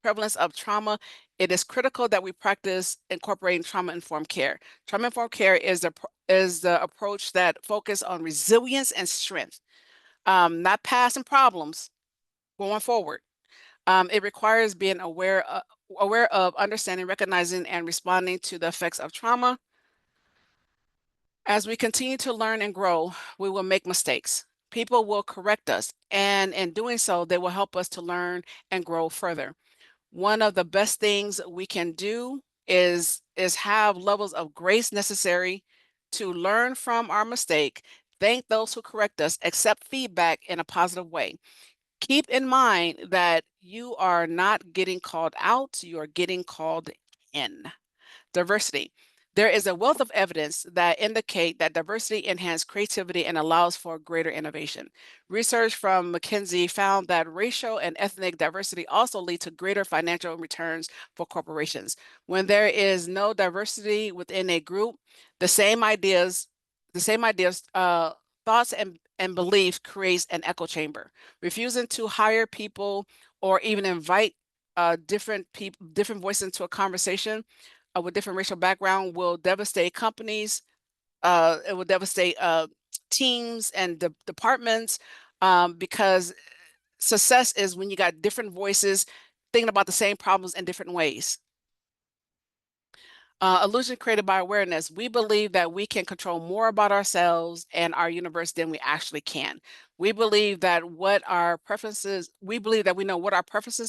prevalence of trauma it is critical that we practice incorporating trauma-informed care. Trauma-informed care is the approach that focuses on resilience and strength, not past and problems going forward. It requires being aware of understanding, recognizing, and responding to the effects of trauma. As we continue to learn and grow, we will make mistakes. People will correct us, and in doing so, they will help us to learn and grow further. One of the best things we can do is have levels of grace necessary to learn from our mistake, thank those who correct us, accept feedback in a positive way. Keep in mind that you are not getting called out, you are getting called in. Diversity. There is a wealth of evidence that indicate that diversity enhances creativity and allows for greater innovation. Research from McKinsey found that racial and ethnic diversity also lead to greater financial returns for corporations. When there is no diversity within a group, the same ideas, thoughts and beliefs creates an echo chamber. Refusing to hire people or even invite different voices into a conversation with different racial background will devastate companies. It will devastate teams and departments, because success is when you got different voices thinking about the same problems in different ways. Illusion created by awareness. We believe that we can control more about ourselves and our universe than we actually can. We believe that we know what our preferences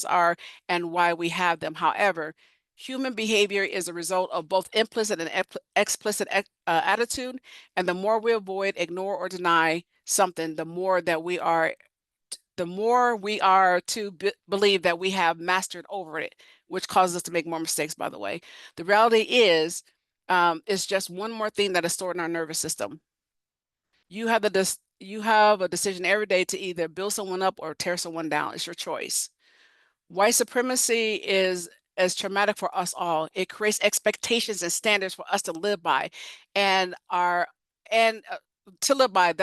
are and why we have them. However, human behavior is a result of both implicit and explicit attitude. And the more we avoid, ignore, or deny something, the more we are to believe that we have mastered over it, which causes us to make more mistakes, by the way. The reality is, it's just one more thing that is stored in our nervous system. You have a decision every day to either build someone up or tear someone down. It's your choice. White supremacy is as traumatic for us all. It creates expectations and standards for us to live by, and that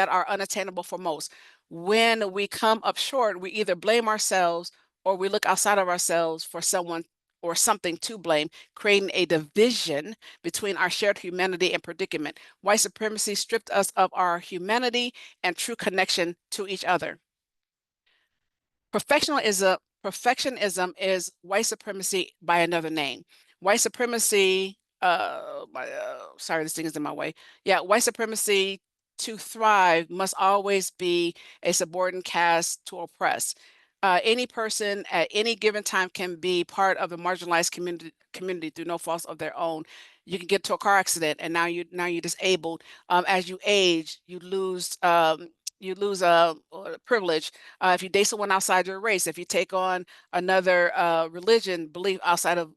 are unattainable for most. When we come up short, we either blame ourselves or we look outside of ourselves for someone or something to blame, creating a division between our shared humanity and predicament. White supremacy stripped us of our humanity and true connection to each other. Perfectionism is white supremacy by another name. White supremacy, sorry, this thing is in my way. Yeah, white supremacy to thrive must always be a subordinate caste to oppress. Any person at any given time can be part of a marginalized community through no fault of their own. You can get to a car accident and now you're disabled. As you age, you lose privilege. If you date someone outside your race, if you take on another religion, belief outside of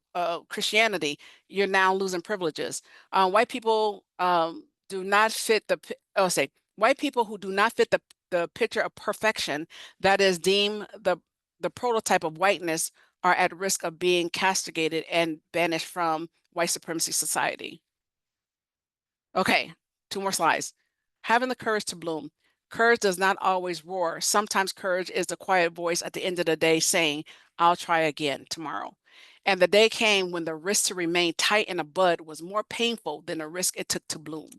Christianity, you're now losing privileges. White people do not fit white people who do not fit the picture of perfection that is deemed the prototype of whiteness are at risk of being castigated and banished from white supremacy society. Okay, 2 more slides. Having the courage to bloom. Courage does not always roar. Sometimes courage is the quiet voice at the end of the day saying, I'll try again tomorrow. And the day came when the risk to remain tight in a bud was more painful than the risk it took to bloom.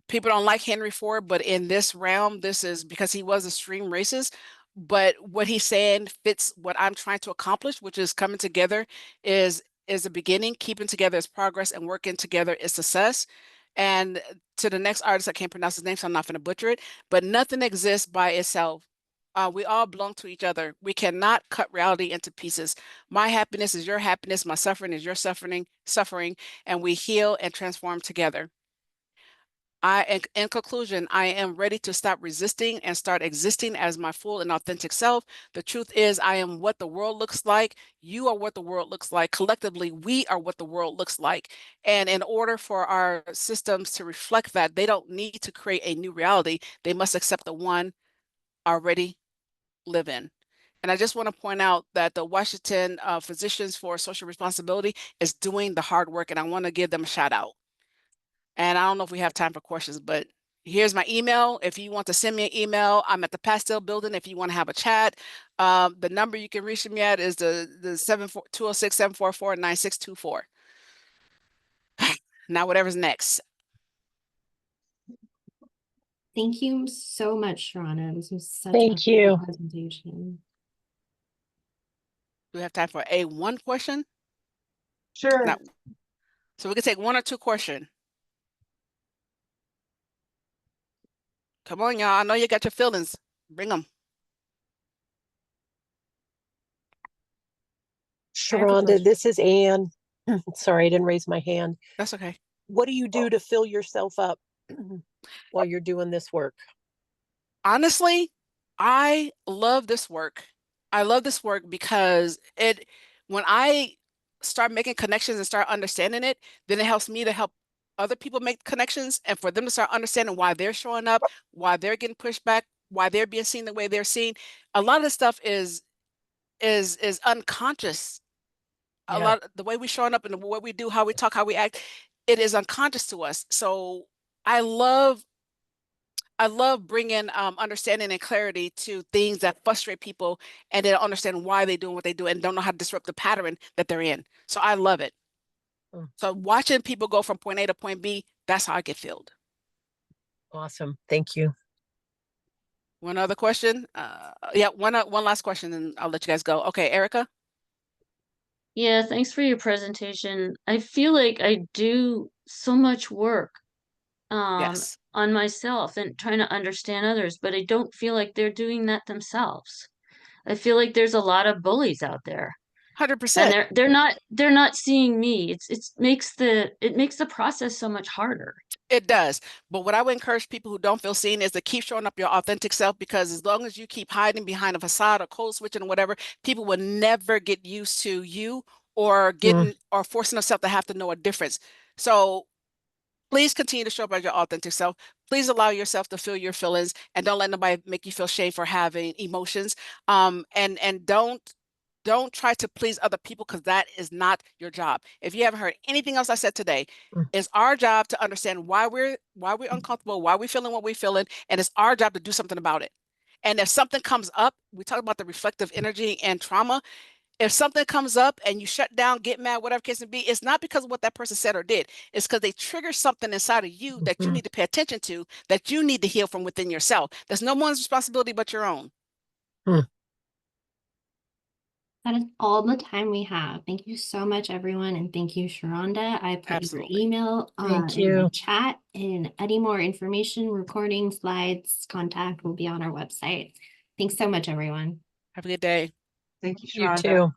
People don't like Henry Ford, but in this realm, this is because he was extreme racist. But what he's saying fits what I'm trying to accomplish, which is coming together is the beginning, keeping together is progress, and working together is success. And to the next artist, I can't pronounce his name, so I'm not going to butcher it, but nothing exists by itself. We all belong to each other. We cannot cut reality into pieces. My happiness is your happiness. My suffering is your suffering, and we heal and transform together. In conclusion, I am ready to stop resisting and start existing as my full and authentic self. The truth is, I am what the world looks like. You are what the world looks like. Collectively, we are what the world looks like. And in order for our systems to reflect that, they don't need to create a new reality. They must accept the one already live in. And I just want to point out that the Washington Physicians for Social Responsibility is doing the hard work, and I want to give them a shout out. And I don't know if we have time for questions, but Here's my email. If you want to send me an email, I'm at the Pastel Building. If you want to have a chat, the number you can reach me at is the 206-744-9624. Now, whatever's next. Thank you so much, Sherronda. This was such Thank a you. great presentation. Do we have time for one question? Sure. No. So we can take one or two questions. Come on, y'all. I know you got your feelings. Bring them. Sherronda, this is Anne. Sorry, I didn't raise my hand. That's okay. What do you do to fill yourself up while you're doing this work? Honestly, I love this work. I love this work because when I start making connections and start understanding it, then it helps me to help other people make connections and for them to start understanding why they're showing up, why they're getting pushed back, why they're being seen the way they're seen. A lot of this stuff is unconscious. A lot of the way we're showing up and what we do, how we talk, how we act, it is unconscious to us. So I love bringing understanding and clarity to things that frustrate people and they don't understand why they're doing what they do and don't know how to disrupt the pattern that they're in. So I love it. So watching people go from point A to point B, that's how I get filled. Awesome. Thank you. One other question? Yeah, one last question and I'll let you guys go. Okay, Erica? Yeah, thanks for your presentation. I feel like I do so much work Yes. on myself and trying to understand others, but I don't feel like they're doing that themselves. I feel like there's a lot of bullies out there. 100%. And they're not seeing me. It makes the process so much harder. It does. But what I would encourage people who don't feel seen is to keep showing up your authentic self, because as long as you keep hiding behind a facade or code switching or whatever, people will never get used to you or or forcing themselves to have to know a difference. So please continue to show up as your authentic self. Please allow yourself to feel your feelings and don't let nobody make you feel shame for having emotions. And don't try to please other people, because that is not your job. If you haven't heard anything else I said today, it's our job to understand why we're uncomfortable, why we're feeling what we're feeling, and it's our job to do something about it. And if something comes up, we talk about the reflective energy and trauma. If something comes up and you shut down, get mad, whatever case may be, it's not because of what that person said or did. It's because they trigger something inside of you that you need to pay attention to, that you need to heal from within yourself. That's no one's responsibility but your own. That is all the time we have. Thank you so much, everyone. And thank you, Sherronda. I put Absolutely. your email Thank in the you. chat, and any more information, recording, slides, contact will be on our website. Thanks so much, everyone. Have a good day. Thank you, You Sherronda. too.